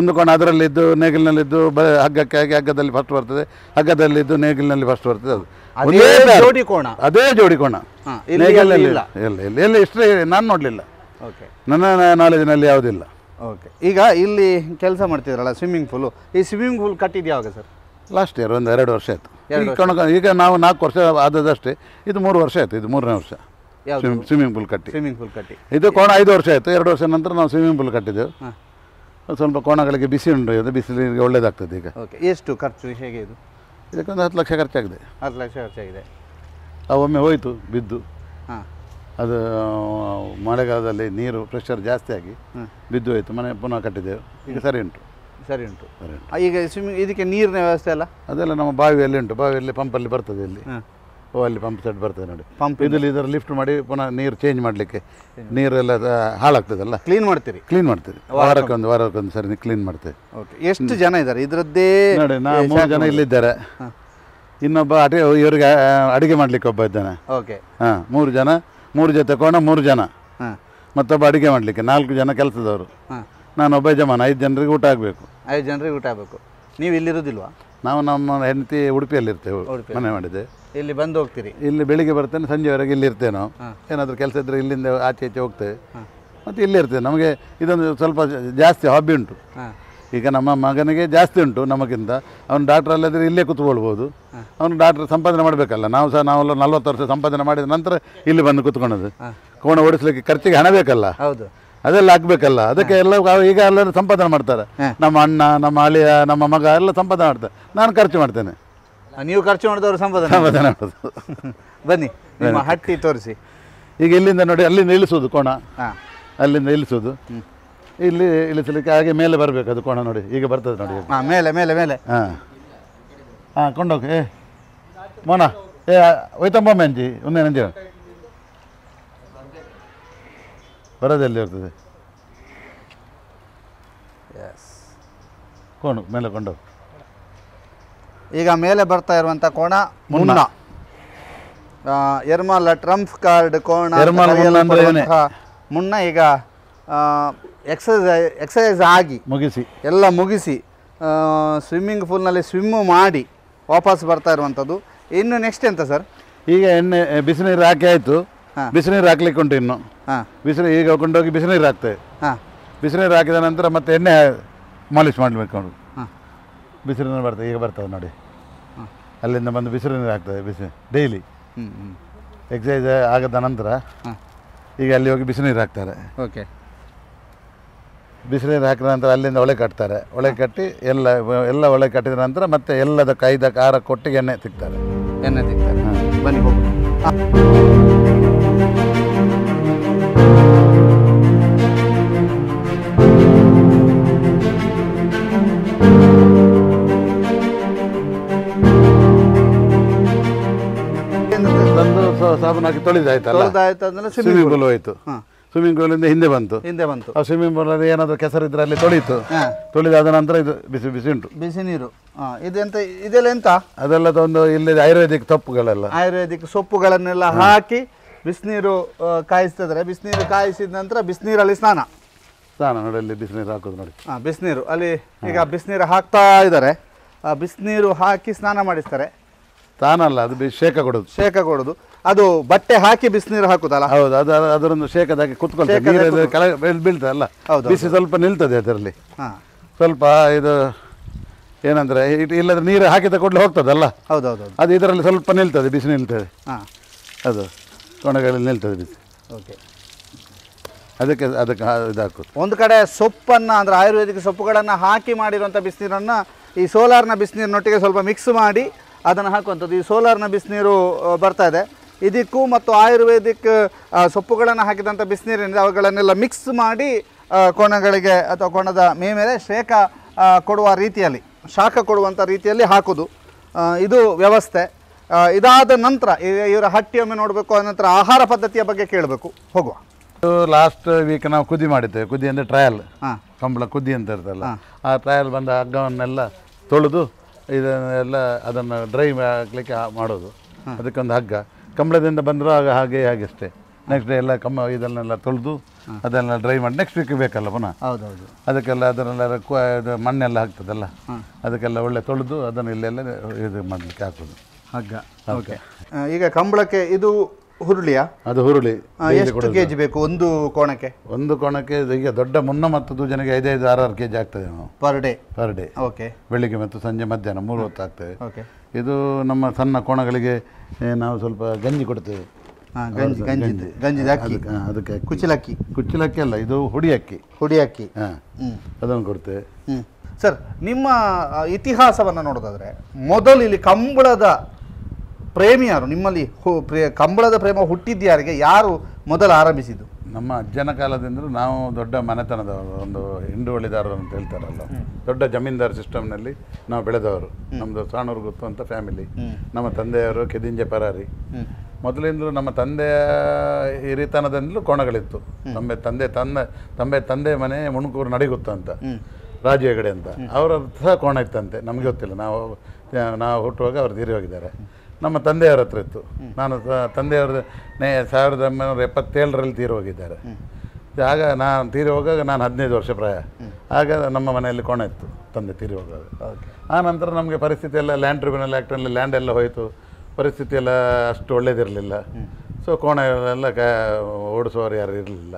ಒಂದು ಕೋಣ ಅದರಲ್ಲಿದ್ದು ನೇಗಿಲಿನಲ್ಲಿದ್ದು ಹಗ್ಗಕ್ಕೆ ಹಾಕಿ ಹಗ್ಗದಲ್ಲಿ ಫಸ್ಟ್ ಬರ್ತದೆ, ಹಗ್ಗದಲ್ಲಿದ್ದು ನೇಗಿಲಿನಲ್ಲಿ ಫಸ್ಟ್ ಬರ್ತದೆ. ಅದು ಅದೇ ಜೋಡಿ ಕೋಣ ನೇಗಿಲಿನಲ್ಲಿ ಎಲ್ಲ ಇಷ್ಟೇ ನಾನು ನೋಡಲಿಲ್ಲ, ನನ್ನ ನಾಲೆಜಿನಲ್ಲಿ ಯಾವುದಿಲ್ಲ. ಓಕೆ, ಈಗ ಇಲ್ಲಿ ಕೆಲಸ ಮಾಡ್ತಿದ್ರಲ್ಲ ಸ್ವಿಮ್ಮಿಂಗ್ ಪೂಲು, ಈ ಸ್ವಿಮ್ಮಿಂಗ್ ಪೂಲ್ ಕಟ್ಟಿದ್ದು ಯಾವಾಗ ಸರ್? ಲಾಸ್ಟ್ ಇಯರ್ ಒಂದು 2 ವರ್ಷ ಆಯಿತು. ಈಗ ನಾವು 4 ವರ್ಷ ಆದದಷ್ಟೇ, ಇದು 3 ವರ್ಷ ಆಯಿತು, ಇದು 3ನೇ ವರ್ಷ ಸ್ವಿಮ್ಮಿಂಗ್ ಪೂಲ್ ಕಟ್ಟಿ. ಇದು ಕೋಣ 5 ವರ್ಷ ಆಯಿತು. 2 ವರ್ಷ ನಂತರ ನಾವು ಸ್ವಿಮ್ಮಿಂಗ್ ಪೂಲ್ ಕಟ್ಟಿದ್ದೆವು. ಸ್ವಲ್ಪ ಕೋಣಗಳಿಗೆ ಬಿಸಿ ಉಂಟು, ಇದು ಬಿಸಿಲಿಗೆ ಒಳ್ಳೇದಾಗ್ತದೆ. ಈಗ ಎಷ್ಟು ಖರ್ಚು ಹೇಗೆ? ಇದು ಇದಕ್ಕೊಂದು 10 ಲಕ್ಷ ಖರ್ಚಾಗಿದೆ. 10 ಲಕ್ಷ ಖರ್ಚಾಗಿದೆ. ಒಮ್ಮೆ ಹೋಯಿತು ಬಿದ್ದು, ಅದು ಮಳೆಗಾಲದಲ್ಲಿ ನೀರು ಪ್ರೆಷರ್ ಜಾಸ್ತಿ ಆಗಿ ಬಿದ್ದು ಹೋಯಿತು. ಮನೆ ಪುನಃ ಕಟ್ಟಿದ್ದೆವು, ಈಗ ಸರಿ ಉಂಟು. ಈಗ ಸ್ವಿಮ್ಮಿಂಗ್ ಇದಕ್ಕೆ ನೀರಿನ ವ್ಯವಸ್ಥೆ ಅಲ್ಲ? ಅದೆಲ್ಲ ನಮ್ಮ ಬಾವಿಯಲ್ಲಿ ಉಂಟು, ಬಾವಿಯಲ್ಲಿ ಪಂಪಲ್ಲಿ ಬರ್ತದೆ. ಇಲ್ಲಿ ಅಲ್ಲಿ ಪಂಪ್ ಸೆಟ್ ಬರ್ತದೆ ನೋಡಿ, ಇದರಲ್ಲಿ ಇದರ ಲಿಫ್ಟ್ ಮಾಡಿ ಪುನಃ ನೀರು ಚೇಂಜ್ ಮಾಡಲಿಕ್ಕೆ. ನೀರೆಲ್ಲ ಹಾಳಾಗ್ತದಲ್ಲ, ಕ್ಲೀನ್ ಮಾಡ್ತೀರಿ. ವಾರಕ್ಕೊಂದು ಸರಿ ಕ್ಲೀನ್ ಮಾಡ್ತೇವೆ. ಎಷ್ಟು ಜನ ಇದ್ದಾರೆ ಇದರದ್ದೇ? ನೋಡಿ, 3 ಜನ ಇಲ್ಲಿದ್ದಾರೆ. ಇನ್ನೊಬ್ಬ ಇವರಿಗೆ ಅಡಿಗೆ ಮಾಡ್ಲಿಕ್ಕೆ ಒಬ್ಬ ಇದ್ದಾನೆ. ಹಾಂ, 3 ಜನ, 3 ಜೊತೆ ಕೋಣ, 3 ಜನ, ಮತ್ತೊಬ್ಬ ಅಡಿಗೆ ಮಾಡಲಿಕ್ಕೆ 4 ಜನ ಕೆಲಸದವರು. ನಾನೊಬ್ಬ ಯಜಮಾನ. 5 ಜನರಿಗೆ ಊಟ ಆಗಬೇಕು. 5 ಜನರಿಗೆ ಊಟ ಆಗಬೇಕು. ನೀವು ಇಲ್ಲಿರೋದಿಲ್ವಾ? ನಾವು ನಮ್ಮ ಹೆಂಡತಿ ಉಡುಪಿಯಲ್ಲಿರ್ತೇವೆ, ಮನೆ ಮಾಡಿದೆ. ಇಲ್ಲಿ ಬಂದು ಹೋಗ್ತೀರಿ? ಇಲ್ಲಿ ಬೆಳಿಗ್ಗೆ ಬರ್ತೇನೆ, ಸಂಜೆವರೆಗೆ ಇಲ್ಲಿ ಇರ್ತೇವೆ. ನಾವು ಏನಾದರೂ ಕೆಲಸ ಇದ್ದರೆ ಇಲ್ಲಿಂದ ಆಚೆ ಹೋಗ್ತೇವೆ, ಮತ್ತು ಇಲ್ಲಿ ಇರ್ತೇವೆ. ನಮಗೆ ಇದೊಂದು ಸ್ವಲ್ಪ ಜಾಸ್ತಿ ಹಾಬಿ ಉಂಟು. ಈಗ ನಮ್ಮ ಮಗನಿಗೆ ಜಾಸ್ತಿ ಉಂಟು ನಮಗಿಂತ. ಅವನು ಡಾಕ್ಟ್ರ್ ಅಲ್ಲದ್ರೆ ಇಲ್ಲೇ ಕೂತ್ಕೊಳ್ಬೋದು. ಅವನು ಡಾಕ್ಟ್ರ್ ಸಂಪಾದನೆ ಮಾಡಬೇಕಲ್ಲ. ನಾವು ಸಹ 40 ವರ್ಷ ಸಂಪಾದನೆ ಮಾಡಿದ ನಂತರ ಇಲ್ಲಿ ಬಂದು ಕೂತ್ಕೊಳ್ಳೋದು. ಕೋಣ ಓಡಿಸ್ಲಿಕ್ಕೆ ಖರ್ಚಿಗೆ ಹಣ ಬೇಕಲ್ಲ, ಹೌದು, ಅದೆಲ್ಲ ಆಗಬೇಕಲ್ಲ. ಅದಕ್ಕೆ ಎಲ್ಲ ಈಗ ಎಲ್ಲರೂ ಸಂಪಾದನೆ ಮಾಡ್ತಾರೆ. ನಮ್ಮ ಅಣ್ಣ, ನಮ್ಮ ಅಳಿಯ, ನಮ್ಮ ಮಗ ಎಲ್ಲ ಸಂಪಾದನೆ ಮಾಡ್ತಾರೆ. ನಾನು ಖರ್ಚು ಮಾಡ್ತೇನೆ. ನೀವು ಖರ್ಚು ಮಾಡಿದವರು ಸಂಪಾದನೆ ಮಾಡೋದು. ಬನ್ನಿ ನಿಮ್ಮ ಹಟ್ಟಿ ತೋರಿಸಿ. ಈಗ ಇಲ್ಲಿಂದ ನೋಡಿ, ಅಲ್ಲಿಂದ ಇಳಿಸೋದು ಕೋಣ, ಅಲ್ಲಿಂದ ಇಳಿಸೋದು. ಇಲ್ಲಿ ಇಳಿಸಲಿಕ್ಕೆ ಹಾಗೆ ಮೇಲೆ ಬರಬೇಕು ಅದು ಕೋಣ. ನೋಡಿ ಈಗ ಬರ್ತದೆ ನೋಡಿ, ಮೇಲೆ ಮೇಲೆ ಮೇಲೆ. ಹಾಂ, ಕೊಂಡೋಗಿ ಮೋನ ಒಯ್ತಂಬ ಮೆಂಜಿ ಒಂದೇ ನಂಜಿ ಬರೋದೆಲ್ಲಿ ಇರ್ತದೆ ಕೋಣ ಮೇಲೆ ಕೊಂಡೋಗಿ. ಈಗ ಮೇಲೆ ಬರ್ತಾ ಇರುವಂಥ ಕೋಣ ಮುನ್ನ, yermal ಟ್ರಂಪ್ ಕಾರ್ಡ್ ಕೋಣ ಮುನ್ನ. ಈಗ ಎಕ್ಸಸೈಸ್ ಆಗಿ ಎಲ್ಲ ಮುಗಿಸಿ ಸ್ವಿಮ್ಮಿಂಗ್ ಪೂಲ್ನಲ್ಲಿ ಸ್ವಿಮ್ಮು ಮಾಡಿ ವಾಪಸ್ ಬರ್ತಾ ಇರುವಂಥದ್ದು. ಇನ್ನು ನೆಕ್ಸ್ಟ್ ಎಂತ ಸರ್? ಈಗ ಎಣ್ಣೆ ಬಿಸಿನೀರು ಹಾಕಿ ಆಯಿತು. ಬಿಸಿನೀರು ಹಾಕ್ಲಿಕ್ಕೆ ಉಂಟು ಇನ್ನು. ಬಿಸಿನೀರು ಈಗ ಕೊಂಡೋಗಿ ಬಿಸಿನೀರು ಹಾಕ್ತೇವೆ. ಬಿಸಿನೀರು ಹಾಕಿದ ನಂತರ ಮತ್ತೆ ಎಣ್ಣೆ ಮಾಲಿಶ್ ಮಾಡಬೇಕು. ಬಿಸಿನೀರು ಬರ್ತದೆ, ಈಗ ಬರ್ತದೆ ನೋಡಿ. ಅಲ್ಲಿಂದ ಬಂದು ಬಿಸಿನೀರು ಹಾಕ್ತದೆ ಡೈಲಿ. ಎಕ್ಸಸೈಸ್ ಆಗದ ನಂತರ ಈಗ ಅಲ್ಲಿ ಹೋಗಿ ಬಿಸಿನೀರು ಹಾಕ್ತಾರೆ. ಓಕೆ, ಬಿಸಿನೀರು ಹಾಕಿದ ನಂತರ ಅಲ್ಲಿಂದ ಒಳೆ ಕಟ್ತಾರೆ. ಒಳೆ ಕಟ್ಟಿ ಎಲ್ಲ ಒಳೆ ಕಟ್ಟಿದ ನಂತರ ಮತ್ತೆ ಎಲ್ಲದ ಕೈದ ಖಾರ ಕೊಟ್ಟಿಗೆ ಎಣ್ಣೆ ತಿಕ್ತಾರೆ. ಬನ್ನಿ ಹೋಗಿ. ಸಾಬೂನು ಹಾಕಿ ತೊಳೆದಾಯ್ತಲ್ಲ, ಸ್ವಿಮ್ಮಿಂಗ್ ಪೂಲ್ ಹೋಯ್ತು. ಸ್ವಿಮ್ಮಿಂಗ್ ಪೂಲಿಂದ ಹಿಂದೆ ಬಂತು. ಆ ಸ್ವಿಮ್ಮಿಂಗ್ ಪೂಲಲ್ಲಿ ಏನಾದರೂ ಕೆಸರಿದ್ರೆ ಅಲ್ಲಿ ತೊಳೀತು. ತೊಳೆದಾದ ನಂತರ ಇದು ಬಿಸಿ ಬಿಸಿ ಉಂಟು, ಬಿಸಿ ನೀರು. ಇದೆಂತ, ಇದೆಲ್ಲ ಎಂತ? ಅದೆಲ್ಲ ಒಂದು ಇಲ್ಲಿ ಆಯುರ್ವೇದಿಕ್ ಸೊಪ್ಪುಗಳೆಲ್ಲ, ಆಯುರ್ವೇದಿಕ್ ಸೊಪ್ಪುಗಳನ್ನೆಲ್ಲ ಹಾಕಿ ಬಿಸಿನೀರು ಕಾಯಿಸ್ತಿದ್ರೆ, ಬಿಸಿನೀರು ಕಾಯಿಸಿದ ನಂತರ ಬಿಸಿನೀರಲ್ಲಿ ಸ್ನಾನ ನೋಡಿ. ಅಲ್ಲಿ ಬಿಸಿನೀರು ಹಾಕೋದು ನೋಡಿ. ಬಿಸಿನೀರು ಅಲ್ಲಿ ಈಗ ಬಿಸಿನೀರು ಹಾಕ್ತಾ ಇದ್ದಾರೆ. ಬಿಸಿನೀರು ಹಾಕಿ ಸ್ನಾನ ಮಾಡಿಸ್ತಾರೆ. ಸ್ನಾನ ಅಲ್ಲ, ಅದು ಶೇಕ ಕೊಡೋದು. ಅದು ಬಟ್ಟೆ ಹಾಕಿ ಬಿಸಿನೀರು ಹಾಕುದಲ್ಲ? ಹೌದು, ಅದರೊಂದು ಶೇಕದಾಗಿ ಕುತ್ಕೊಳ್ತದೆ, ಕೆಳಗೆ ಬೀಳ್ತದಲ್ಲ, ಬಿಸಿ ಸ್ವಲ್ಪ ನಿಲ್ತದೆ ಅದರಲ್ಲಿ. ಸ್ವಲ್ಪ ಇದು ಏನಂದ್ರೆ ಇಲ್ಲದ್ರೆ ನೀರು ಹಾಕಿದ ಕೂಡಲೇ ಹೋಗ್ತದಲ್ಲ. ಹೌದೌದು, ಅದು ಇದರಲ್ಲಿ ಸ್ವಲ್ಪ ನಿಲ್ತದೆ, ಬಿಸಿ ನಿಲ್ತದೆ. ಅದು ಕೊಣಗಳಲ್ಲಿ ನಿಲ್ತದೆ ಬಿಸಿ. ಓಕೆ, ಅದಕ್ಕೆ ಇದಾಕೋದು. ಒಂದು ಕಡೆ ಸೊಪ್ಪನ್ನು ಅಂದರೆ ಆಯುರ್ವೇದಿಕ್ ಸೊಪ್ಪುಗಳನ್ನು ಹಾಕಿ ಮಾಡಿರುವಂಥ ಬಿಸಿನೀರನ್ನು ಈ ಸೋಲಾರ್ನ ಬಿಸಿನೀರಿನೊಟ್ಟಿಗೆ ಸ್ವಲ್ಪ ಮಿಕ್ಸ್ ಮಾಡಿ ಅದನ್ನು ಹಾಕುವಂಥದ್ದು. ಈ ಸೋಲಾರ್ನ ಬಿಸಿನೀರು ಬರ್ತಾ ಇದೆ. ಇದಕ್ಕೂ ಮತ್ತು ಆಯುರ್ವೇದಿಕ್ ಸೊಪ್ಪುಗಳನ್ನು ಹಾಕಿದಂಥ ಬಿಸಿನೀರಿನಿಂದ ಅವುಗಳನ್ನೆಲ್ಲ ಮಿಕ್ಸ್ ಮಾಡಿ ಕೋಣಗಳಿಗೆ ಅಥವಾ ಕೋಣದ ಮೇಲೆ ಕೊಡುವ ರೀತಿಯಲ್ಲಿ, ಶಾಖ ಕೊಡುವಂಥ ರೀತಿಯಲ್ಲಿ ಹಾಕೋದು. ಇದು ವ್ಯವಸ್ಥೆ. ಇದಾದ ನಂತರ ಇವರ ಹಟ್ಟಿಯೊಮ್ಮೆ ನೋಡಬೇಕು. ಅನಂತರ ಆಹಾರ ಪದ್ಧತಿಯ ಬಗ್ಗೆ ಕೇಳಬೇಕು. ಹೋಗುವ. ಲಾಸ್ಟ್ ವೀಕ್ ನಾವು ಕುದಿ ಮಾಡಿದ್ದೇವೆ. ಕುದಿ ಅಂದರೆ ಟ್ರಯಲ್, ಕಂಬಳ ಕುದಿ ಅಂತ ಇರ್ತಲ್ಲ, ಆ ಟ್ರಯಲ್ ಬಂದ ಹಗ್ಗವನ್ನೆಲ್ಲ ತೊಳೆದು ಇದನ್ನೆಲ್ಲ ಅದನ್ನು ಡ್ರೈ ಹಾಕ್ಲಿಕ್ಕೆ ಮಾಡೋದು. ಅದಕ್ಕೊಂದು ಹಗ್ಗ ಕಂಬಳದಿಂದ ಬಂದರೂ ಆಗ ಹಾಗೆ ಅಷ್ಟೇ. ನೆಕ್ಸ್ಟ್ ಡೇ ಎಲ್ಲ ಇದನ್ನೆಲ್ಲ ತೊಳೆದು ಅದನ್ನೆಲ್ಲ ಡ್ರೈ ಮಾಡಿ ನೆಕ್ಸ್ಟ್ ವೀಕ್ ಬೇಕಲ್ಲ ಪುನಃ. ಹೌದೌದು, ಅದಕ್ಕೆಲ್ಲ ಅದನ್ನೆಲ್ಲ ಇದು ಮಣ್ಣೆಲ್ಲ ಹಾಕ್ತದಲ್ಲ, ಅದಕ್ಕೆಲ್ಲ ಒಳ್ಳೆ ತೊಳೆದು ಅದನ್ನು ಇಲ್ಲೆಲ್ಲ ಇದು ಮಾಡಲಿಕ್ಕೆ ಹಾಕೋದು ಹಗ್ಗ. ಓಕೆ, ಈಗ ಕಂಬಳಕ್ಕೆ ಇದು ಹುರುಳಿಯಾ? ಅದು ಹುರುಳಿ. ಎಷ್ಟು ಕೆಜಿ ಬೇಕು ಒಂದು ಕೋಣಕ್ಕೆ? ಒಂದು ಕೋಣಕ್ಕೆ ಈಗ ದೊಡ್ಡ ಮುನ್ನ ಮತ್ತು ದೂಜನಿಗೆ 5-6 ಕೆಜಿ ಆಗ್ತದೆ ನಾವು ಪರ್ ಡೇ. ಓಕೆ, ಬೆಳಿಗ್ಗೆ ಮತ್ತು ಸಂಜೆ ಮಧ್ಯಾಹ್ನ 3 ಹೊತ್ತು ಆಗ್ತದೆ. ಓಕೆ, ಇದು ನಮ್ಮ ಸಣ್ಣ ಕೋಣಗಳಿಗೆ ನಾವು ಸ್ವಲ್ಪ ಗಂಜಿ ಕೊಡ್ತೇವೆ. ಅದಕ್ಕೆ ಕುಚ್ಚಲಕ್ಕಿ ಅಲ್ಲ, ಇದು ಹುಡಿ ಅಕ್ಕಿ. ಅದನ್ನು ಕೊಡ್ತೇವೆ. ಸರ್, ನಿಮ್ಮ ಇತಿಹಾಸವನ್ನು ನೋಡೋದಾದ್ರೆ ಮೊದಲು ಇಲ್ಲಿ ಕಂಬಳದ ಪ್ರೇಮಿ ಯಾರು? ನಿಮ್ಮಲ್ಲಿ ಕಂಬಳದ ಪ್ರೇಮ ಹುಟ್ಟಿದ್ಯಾರಿಗೆ? ಯಾರು ಮೊದಲು ಆರಂಭಿಸಿದ್ದು? ನಮ್ಮ ಅಜ್ಜನ ಕಾಲದಿಂದಲೂ ನಾವು ದೊಡ್ಡ ಮನೆತನದವರು, ಒಂದು ಹಿಂಡುವಳಿದಾರರು ಅಂತ ಹೇಳ್ತಾರಲ್ಲ, ದೊಡ್ಡ ಜಮೀನ್ದಾರ್ ಸಿಸ್ಟಮ್ನಲ್ಲಿ ನಾವು ಬೆಳೆದವರು. ನಮ್ಮದು ಸಾಣೂರು ಗೊತ್ತು ಅಂತ ಫ್ಯಾಮಿಲಿ. ನಮ್ಮ ತಂದೆಯವರು ಕೆದಿಂಜೆ ಪರಾರಿ. ಮೊದಲಿಂದಲೂ ನಮ್ಮ ತಂದೆಯ ಹಿರಿತನದಿಂದಲೂ ಕೋಣಗಳಿತ್ತು. ನಮ್ಮ ತಂದೆ ಮನೆ ಮುಣಕೂರು ನಡಿಗುತ್ತು ಅಂತ, ರಾಜು ಹೆಗಡೆ ಅಂತ, ಅವರ ಸಹ ಕೋಣ ಇತ್ತಂತೆ. ನಮಗೆ ಗೊತ್ತಿಲ್ಲ, ನಾವು ಹುಟ್ಟುವಾಗ ಅವ್ರು ತೀರಿ ಹೋಗಿದ್ದಾರೆ. ನಮ್ಮ ತಂದೆಯವರ ಹತ್ರ ಇತ್ತು. ನಾನು ತಂದೆಯವ್ರದ್ದು 1977ರಲ್ಲಿ ತೀರಿ ಹೋಗಿದ್ದಾರೆ. ಆಗ ನಾನು ತೀರಿ ಹೋಗಾಗ ನಾನು 15 ವರ್ಷ ಪ್ರಾಯ. ಆಗ ನಮ್ಮ ಮನೆಯಲ್ಲಿ ಕೋಣ ಇತ್ತು ತಂದೆ ತೀರಿ ಹೋಗಾಗ. ಆ ನಂತರ ನಮಗೆ ಪರಿಸ್ಥಿತಿ ಎಲ್ಲ ಲ್ಯಾಂಡ್ ಟ್ರಿಬ್ಯುನಲ್ ಆ್ಯಕ್ಟಲ್ಲಿ ಲ್ಯಾಂಡ್ ಎಲ್ಲ ಹೋಯಿತು. ಪರಿಸ್ಥಿತಿ ಎಲ್ಲ ಅಷ್ಟು ಒಳ್ಳೇದಿರಲಿಲ್ಲ. ಸೊ ಕೋಣ ಎಲ್ಲ ಓಡಿಸೋರು ಯಾರು ಇರಲಿಲ್ಲ.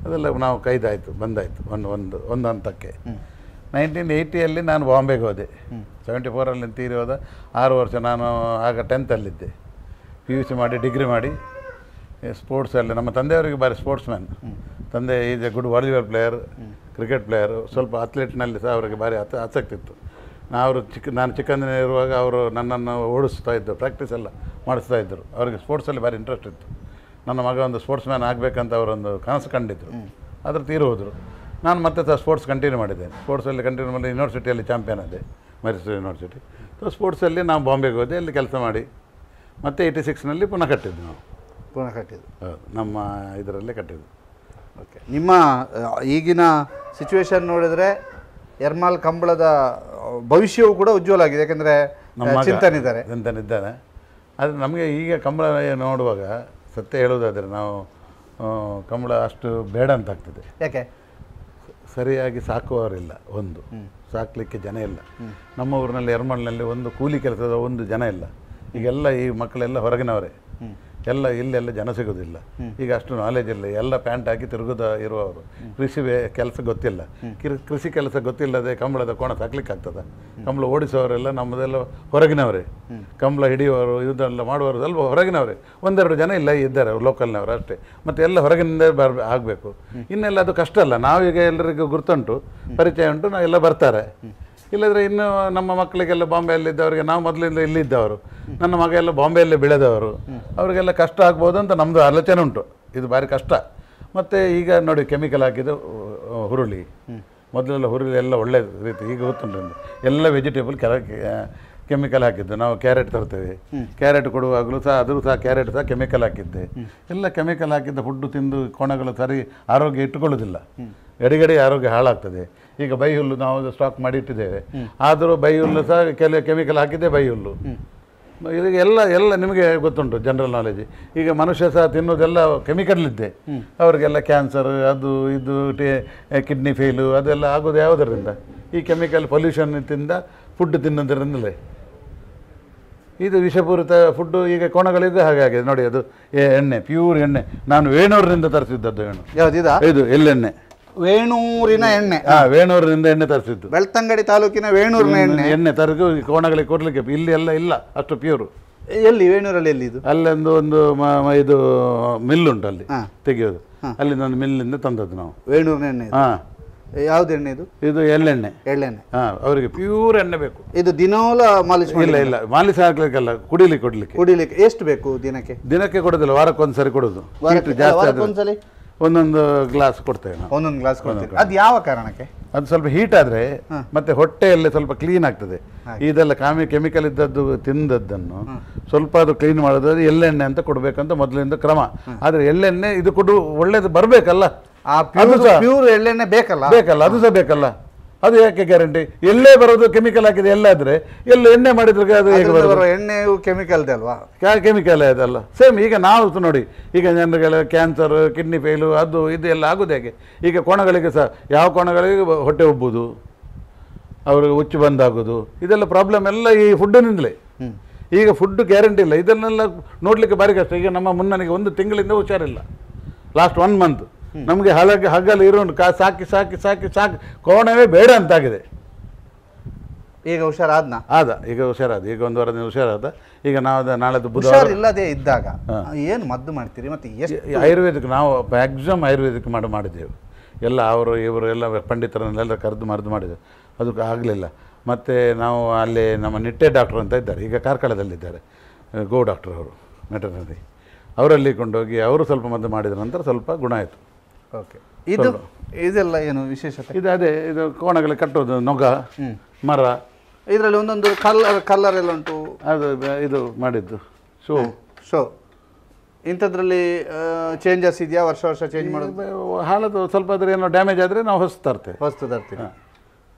ಅದೆಲ್ಲ ನಾವು ಬಂದಾಯಿತು ಒಂದು ಹಂತಕ್ಕೆ. 1980ಯಲ್ಲಿ ನಾನು ಬಾಂಬೆಗೆ ಹೋದೆ. 74ರಲ್ಲಿ ತೀರಿ ಹೋದ. 6 ವರ್ಷ ನಾನು ಆಗ 10th PUC ಮಾಡಿ ಡಿಗ್ರಿ ಮಾಡಿ ಸ್ಪೋರ್ಟ್ಸಲ್ಲಿ ನಮ್ಮ ತಂದೆಯವರಿಗೆ ಭಾರಿ ಸ್ಪೋರ್ಟ್ಸ್ ಮ್ಯಾನ್. ತಂದೆ is A good volleyball player, cricket player, ಸ್ವಲ್ಪ ಅಥ್ಲೆಟ್ನಲ್ಲಿ ಸಹ ಅವರಿಗೆ ಭಾರಿ ಆಸಕ್ತಿ ಇತ್ತು. ನಾನು ಚಿಕ್ಕಂದಿನಿರುವಾಗ ಅವರು ನನ್ನನ್ನು ಓಡಿಸ್ತಾ ಇದ್ದರು, ಪ್ರಾಕ್ಟೀಸ್ ಎಲ್ಲ ಮಾಡಿಸ್ತಾ ಇದ್ದರು. ಅವರಿಗೆ ಸ್ಪೋರ್ಟ್ಸಲ್ಲಿ ಭಾರಿ ಇಂಟ್ರೆಸ್ಟ್ ಇತ್ತು. ನನ್ನ ಮಗ ಒಂದು ಸ್ಪೋರ್ಟ್ಸ್ ಮ್ಯಾನ್ ಆಗಬೇಕಂತ ಅವರೊಂದು ಕನಸು ಕಂಡಿದ್ದರು. ಅದ್ರ ತೀರಿ ಹೋದರು. ನಾನು ಮತ್ತೆ ಸಹ ಸ್ಪೋರ್ಟ್ಸ್ ಕಂಟಿನ್ಯೂ ಮಾಡಿದ್ದೆ. ಸ್ಪೋರ್ಟ್ಸಲ್ಲಿ ಕಂಟಿನ್ಯೂ ಮಾಡಿ ಯೂನಿವರ್ಸಿಟಿಯಲ್ಲಿ ಚಾಂಪಿಯನ್ ಆದೆ, ಮೈಸೂರು ಯೂನಿವರ್ಸಿಟಿ. ಸೊ ಸ್ಪೋರ್ಟ್ಸಲ್ಲಿ ನಾವು ಬಾಂಬೆಗೆ ಹೋದೆ. ಅಲ್ಲಿ ಕೆಲಸ ಮಾಡಿ ಮತ್ತೆ 86ನಲ್ಲಿ ಪುನಃ ಕಟ್ಟಿದ್ದು ನಾವು. ಹೌದು, ನಮ್ಮ ಇದರಲ್ಲೇ ಕಟ್ಟಿದ್ದು. ಓಕೆ, ನಿಮ್ಮ ಈಗಿನ ಸಿಚುವೇಶನ್ ನೋಡಿದರೆ yermal ಕಂಬಳದ ಭವಿಷ್ಯವೂ ಕೂಡ ಉಜ್ವಲ ಆಗಿದೆ. ಯಾಕೆಂದರೆ ಚಿಂತನಿದ್ದಾರೆ. ಆದರೆ ನಮಗೆ ಈಗ ಕಂಬಳ ನೋಡುವಾಗ ಸತ್ಯ ಹೇಳೋದಾದರೆ ನಾವು ಕಂಬಳ ಅಷ್ಟು ಬೇಡ ಅಂತ ಆಗ್ತದೆ. ಯಾಕೆ? ಸರಿಯಾಗಿ ಸಾಕುವವರಿಲ್ಲ, ಒಂದು ಸಾಕಲಿಕ್ಕೆ ಜನ ಇಲ್ಲ. ನಮ್ಮ ಊರಿನಲ್ಲಿ yermalನಲ್ಲಿ ಒಂದು ಕೂಲಿ ಕೆಲಸದ ಒಂದು ಜನ ಇಲ್ಲ. ಈಗೆಲ್ಲ ಈ ಮಕ್ಕಳೆಲ್ಲ ಹೊರಗಿನವರೇ, ಎಲ್ಲ ಇಲ್ಲೆಲ್ಲ ಜನ ಸಿಗೋದಿಲ್ಲ. ಈಗ ಅಷ್ಟು ನಾಲೆಜ್ ಇಲ್ಲ. ಎಲ್ಲ ಪ್ಯಾಂಟ್ ಹಾಕಿ ಇರುವವರು. ಕೃಷಿ ಕೆಲಸ ಗೊತ್ತಿಲ್ಲ. ಕೃಷಿ ಕೆಲಸ ಗೊತ್ತಿಲ್ಲದೆ ಕಂಬಳದ ಕೋಣ ಸಾಕ್ಲಿಕ್ಕೆ ಆಗ್ತದೆ? ಕಂಬಳ ಓಡಿಸೋರೆಲ್ಲ ನಮ್ಮದೆಲ್ಲ ಹೊರಗಿನವರೇ. ಕಂಬಳ ಹಿಡಿಯುವವರು ಇದೆಲ್ಲ ಮಾಡುವವರು ಸ್ವಲ್ಪ ಹೊರಗಿನವರೇ. 1-2 ಜನ ಇಲ್ಲ ಇದ್ದಾರೆ ಲೋಕಲ್ನವರು ಅಷ್ಟೇ. ಮತ್ತು ಎಲ್ಲ ಹೊರಗಿನಿಂದ ಆಗಬೇಕು. ಇನ್ನೆಲ್ಲ ಅದು ಕಷ್ಟ ಅಲ್ಲ. ನಾವೀಗ ಎಲ್ಲರಿಗೂ ಗುರ್ತುಂಟು, ಪರಿಚಯ ಉಂಟು, ನಾವೆಲ್ಲ ಬರ್ತಾರೆ. ಇಲ್ಲದ್ರೆ ಇನ್ನು ನಮ್ಮ ಮಕ್ಕಳಿಗೆಲ್ಲ ಬಾಂಬೆಯಲ್ಲಿದ್ದವರಿಗೆ, ನಾವು ಮೊದಲಿಂದ ಇಲ್ಲಿದ್ದವರು, ನನ್ನ ಮಗ ಎಲ್ಲ ಬಾಂಬೆಯಲ್ಲೇ ಬೆಳೆದವರು, ಅವರಿಗೆಲ್ಲ ಕಷ್ಟ ಆಗ್ಬೋದು ಅಂತ ನಮ್ಮದು ಆಲೋಚನೆ ಉಂಟು. ಇದು ಭಾರಿ ಕಷ್ಟ. ಮತ್ತು ಈಗ ನೋಡಿ ಕೆಮಿಕಲ್ ಹಾಕಿದ್ದು ಹುರುಳಿ. ಮೊದಲೆಲ್ಲ ಹುರುಳಿ ಎಲ್ಲ ಒಳ್ಳೆ ರೀತಿ. ಈಗ ಗೊತ್ತುಂಟು ಎಲ್ಲ ವೆಜಿಟೇಬಲ್ ಕೆಮಿಕಲ್ ಹಾಕಿದ್ದು. ನಾವು ಕ್ಯಾರೆಟ್ ತರ್ತೇವೆ, ಕ್ಯಾರೆಟ್ ಕೊಡುವಾಗಲೂ ಸಹ ಅದರೂ ಸಹ ಕ್ಯಾರೆಟ್ ಸಹ ಕೆಮಿಕಲ್ ಹಾಕಿದ್ದೆ. ಎಲ್ಲ ಕೆಮಿಕಲ್ ಹಾಕಿದ್ದ ಫುಡ್ಡು ತಿಂದು ಕೋಣಗಳು ಸರಿ ಆರೋಗ್ಯ ಇಟ್ಟುಕೊಳ್ಳೋದಿಲ್ಲ, ಗಡಿಗಡಿ ಆರೋಗ್ಯ ಹಾಳಾಗ್ತದೆ. ಈಗ ಬೈ ಹುಲ್ಲು ನಾವು ಸ್ಟಾಕ್ ಮಾಡಿ ಇಟ್ಟಿದ್ದೇವೆ, ಆದರೂ ಬೈ ಹುಲ್ಲು ಸಹ ಕೆಲವು ಕೆಮಿಕಲ್ ಹಾಕಿದ್ದೆ ಬೈ ಹುಲ್ಲು. ಈಗ ಎಲ್ಲ ನಿಮಗೆ ಗೊತ್ತುಂಟು ಜನರಲ್ ನಾಲೆಜ್. ಈಗ ಮನುಷ್ಯ ಸಹ ತಿನ್ನೋದೆಲ್ಲ ಕೆಮಿಕಲ್ ಇದ್ದೆ, ಅವರಿಗೆಲ್ಲ ಕ್ಯಾನ್ಸರ್ ಅದು ಇದು ಕಿಡ್ನಿ ಫೇಲು ಅದೆಲ್ಲ ಆಗೋದು ಯಾವುದರಿಂದ? ಈ ಕೆಮಿಕಲ್ ಪೊಲ್ಯೂಷನ್ ತಿಂದ ಫುಡ್ ತಿನ್ನೋದ್ರಿಂದಲೇ. ಇದು ವಿಷಪೂರಿತ ಫುಡ್ಡು ಈಗ ಕೋಣಗಳಿಗೂ ಹಾಗೆ ಆಗಿದೆ ನೋಡಿ. ಅದು ಎಣ್ಣೆ, ಪ್ಯೂರ್ ಎಣ್ಣೆ. ನಾನು ವೇಣೂರಿನಿಂದ ತರಿಸಿದ್ದದ್ದು. ಇದು ಎಳ್ಳೆಣ್ಣೆ, ವೇಣೂರಿನ ಎಣ್ಣೆ. ವೇಣೂರಿನಿಂದ ಎಣ್ಣೆ ತರಿಸಿದ್ದು. ಬೆಳ್ತಂಗಡಿ ತಾಲೂಕಿನ ವೇಣೂರಿನ ಎಣ್ಣೆ ತರಿಸು ಕೋಣಗಳಿಗೆ ಕೊಡ್ಲಿಕ್ಕೆ. ಇಲ್ಲಿ ಎಲ್ಲ ಇಲ್ಲ ಅಷ್ಟು ಪ್ಯೂರು. ಎಲ್ಲಿ ವೇಣೂರಲ್ಲಿ ಎಲ್ಲಿ ಇದು? ಅಲ್ಲೊಂದು ಇದು ಮಿಲ್ ಉಂಟು, ಅಲ್ಲಿ ತೆಗೆಯೋದು. ಅಲ್ಲಿಂದ ಒಂದು ಮಿಲ್ಲಿಂದ ತಂದದ್ದು ನಾವು ವೇಣೂರಿನ ಎಣ್ಣೆ. ಯಾವ್ದು ಎಣ್ಣೆ ಇದು? ಇದು ಎಳ್ಳೆಣ್ಣೆ. ಎಳ್ಳೆಣ್ಣೆ. ಅವರಿಗೆ ಪ್ಯೂರ್ ಎಣ್ಣೆ ಬೇಕು. ಇದು ದಿನವೂ ಮಾಲಿಶ್? ಇಲ್ಲ ಮಾಲಿಶ್ ಹಾಕ್ಲಿಕ್ಕಲ್ಲ, ಕುಡಿಲಿಕ್ಕೆ. ಎಷ್ಟು ಬೇಕು ದಿನಕ್ಕೆ? ದಿನಕ್ಕೆ ಕೊಡೋದಿಲ್ಲ, ವಾರಕ್ಕೊಂದ್ಸರಿ ಕೊಡೋದು. ಜಾಸ್ತಿ ಒಂದೊಂದು ಗ್ಲಾಸ್ ಕೊಡ್ತೇವೆ ನಾವು. ಒಂದೊಂದು ಗ್ಲಾಸ್ ಕೊಡ್ತೇವೆ. ಅದು ಯಾವ ಕಾರಣಕ್ಕೆ? ಅದು ಸ್ವಲ್ಪ ಹೀಟ್ ಆದರೆ ಮತ್ತೆ ಹೊಟ್ಟೆಯಲ್ಲಿ ಸ್ವಲ್ಪ ಕ್ಲೀನ್ ಆಗ್ತದೆ. ಇದೆಲ್ಲ ಕೆಮಿಕಲ್ ಇದ್ದದ್ದು ತಿಂದದ್ದನ್ನು ಸ್ವಲ್ಪ ಅದು ಕ್ಲೀನ್ ಮಾಡೋದು. ಎಳ್ಳೆಣ್ಣೆ ಅಂತ ಕೊಡಬೇಕಂತ ಮೊದಲಿಂದ ಕ್ರಮ. ಆದರೆ ಎಳ್ಳೆಣ್ಣೆ ಇದು ಒಳ್ಳೇದು ಬರಬೇಕಲ್ಲ, ಪ್ಯೂರ್ ಎಳ್ಳೆಣ್ಣೆ ಬೇಕಲ್ಲ, ಅದು ಸಹ ಬೇಕಲ್ಲ. ಅದು ಯಾಕೆ ಗ್ಯಾರಂಟಿ? ಎಲ್ಲೇ ಬರೋದು ಕೆಮಿಕಲ್ ಹಾಕಿದೆ ಎಲ್ಲಾದ್ರೆ ಎಲ್ಲ ಎಣ್ಣೆ ಮಾಡಿದ್ರೆ ಅದು ಹೇಗೆ ಬರೋದು? ಎಣ್ಣೆಯು ಕೆಮಿಕಲ್ ಅಲ್ವಾ? ಕೆಮಿಕಲ್ ಅದಲ್ಲ. ಸೇಮ್ ಈಗ ನಾವು ನೋಡಿ, ಈಗ ಜನರಿಗೆಲ್ಲ ಕ್ಯಾನ್ಸರ್, ಕಿಡ್ನಿ ಫೇಲು ಅದು ಇದು ಎಲ್ಲ ಆಗೋದು ಹೇಗೆ? ಈಗ ಕೋಣಗಳಿಗೆ ಸಹ ಯಾವ ಕೋಣಗಳಿಗೆ ಹೊಟ್ಟೆ ಉಬ್ಬುದು, ಅವ್ರಿಗೆ ಹುಚ್ಚು ಬಂದಾಗೋದು, ಇದೆಲ್ಲ ಪ್ರಾಬ್ಲಮ್ ಎಲ್ಲ ಈ ಫುಡ್ಡಿನಿಂದಲೇ. ಈಗ ಫುಡ್ ಗ್ಯಾರಂಟಿ ಇಲ್ಲ. ಇದನ್ನೆಲ್ಲ ನೋಡಲಿಕ್ಕೆ ಭಾರಿ ಕಷ್ಟ. ಈಗ ನಮ್ಮ ಮುನ್ನನಿಗೆ 1 ತಿಂಗಳಿಂದ ಹುಷಾರಿಲ್ಲ. ಲಾಸ್ಟ್ 1 ಮಂತ್ ನಮಗೆ ಹಗಲು ಇರೋನು ಸಾಕಿ ಸಾಕಿ ಸಾಕಿ ಸಾಕಿ ಕೋಣವೇ ಬೇಡ ಅಂತಾಗಿದೆ. ಈಗ ಹುಷಾರಾದ್ನ? ಈಗ ಹುಷಾರಾದ. ಈಗ 1 ವಾರದಿಂದ ಹುಷಾರಾದ. ಈಗ ನಾವು ನಾಳೆದು ಬುಧವಾರ ಇಲ್ಲದೆ ಇದ್ದಾಗ ಏನು ಮದ್ದು ಮಾಡ್ತೀರಿ? ಮತ್ತೆ ಆಯುರ್ವೇದಿಕ್ ನಾವು ಮ್ಯಾಕ್ಸಿಮಮ್ ಆಯುರ್ವೇದಿಕ್ ಮಾಡಿದ್ದೆವು. ಎಲ್ಲ ಇವರು ಎಲ್ಲ ಪಂಡಿತರನ್ನೆಲ್ಲ ಕರೆದು ಮದ್ದು ಮಾಡಿದ್ದೆವು. ಅದಕ್ಕೆ ಆಗಲಿಲ್ಲ. ಮತ್ತು ನಾವು ಅಲ್ಲಿ ನಮ್ಮ ನಿಟ್ಟೆ ಡಾಕ್ಟ್ರು ಅಂತ ಇದ್ದಾರೆ, ಈಗ ಕಾರ್ಕಳದಲ್ಲಿದ್ದಾರೆ, ಗೋ ಡಾಕ್ಟ್ರ್ ಅವರು, ವೆಟರ್ನರಿ. ಅವರಲ್ಲಿ ಕೊಂಡೋಗಿ ಅವರು ಸ್ವಲ್ಪ ಮದ್ದು ಮಾಡಿದ ನಂತರ ಸ್ವಲ್ಪ ಗುಣ ಆಯಿತು. ಓಕೆ. ಇದೆಲ್ಲ ಏನು ವಿಶೇಷತೆ? ಇದು ಕೋಣಗಳಿಗೆ ಕಟ್ಟೋದು, ನೊಗ, ಮರ. ಇದರಲ್ಲಿ ಒಂದೊಂದು ಕಲ್ಲರ್ ಎಲ್ಲ ಉಂಟು. ಅದು ಇದು ಮಾಡಿದ್ದು ಶೋ. ಇಂಥದ್ರಲ್ಲಿ ಚೇಂಜಸ್ ಇದೆಯಾ? ವರ್ಷ ಚೇಂಜ್ ಮಾಡೋದು? ಹಾಳದು ಸ್ವಲ್ಪ ಅದ್ರ ಏನೋ ಡ್ಯಾಮೇಜ್ ಆದರೆ ನಾವು ಹೊಸ ತರ್ತೀವಿ.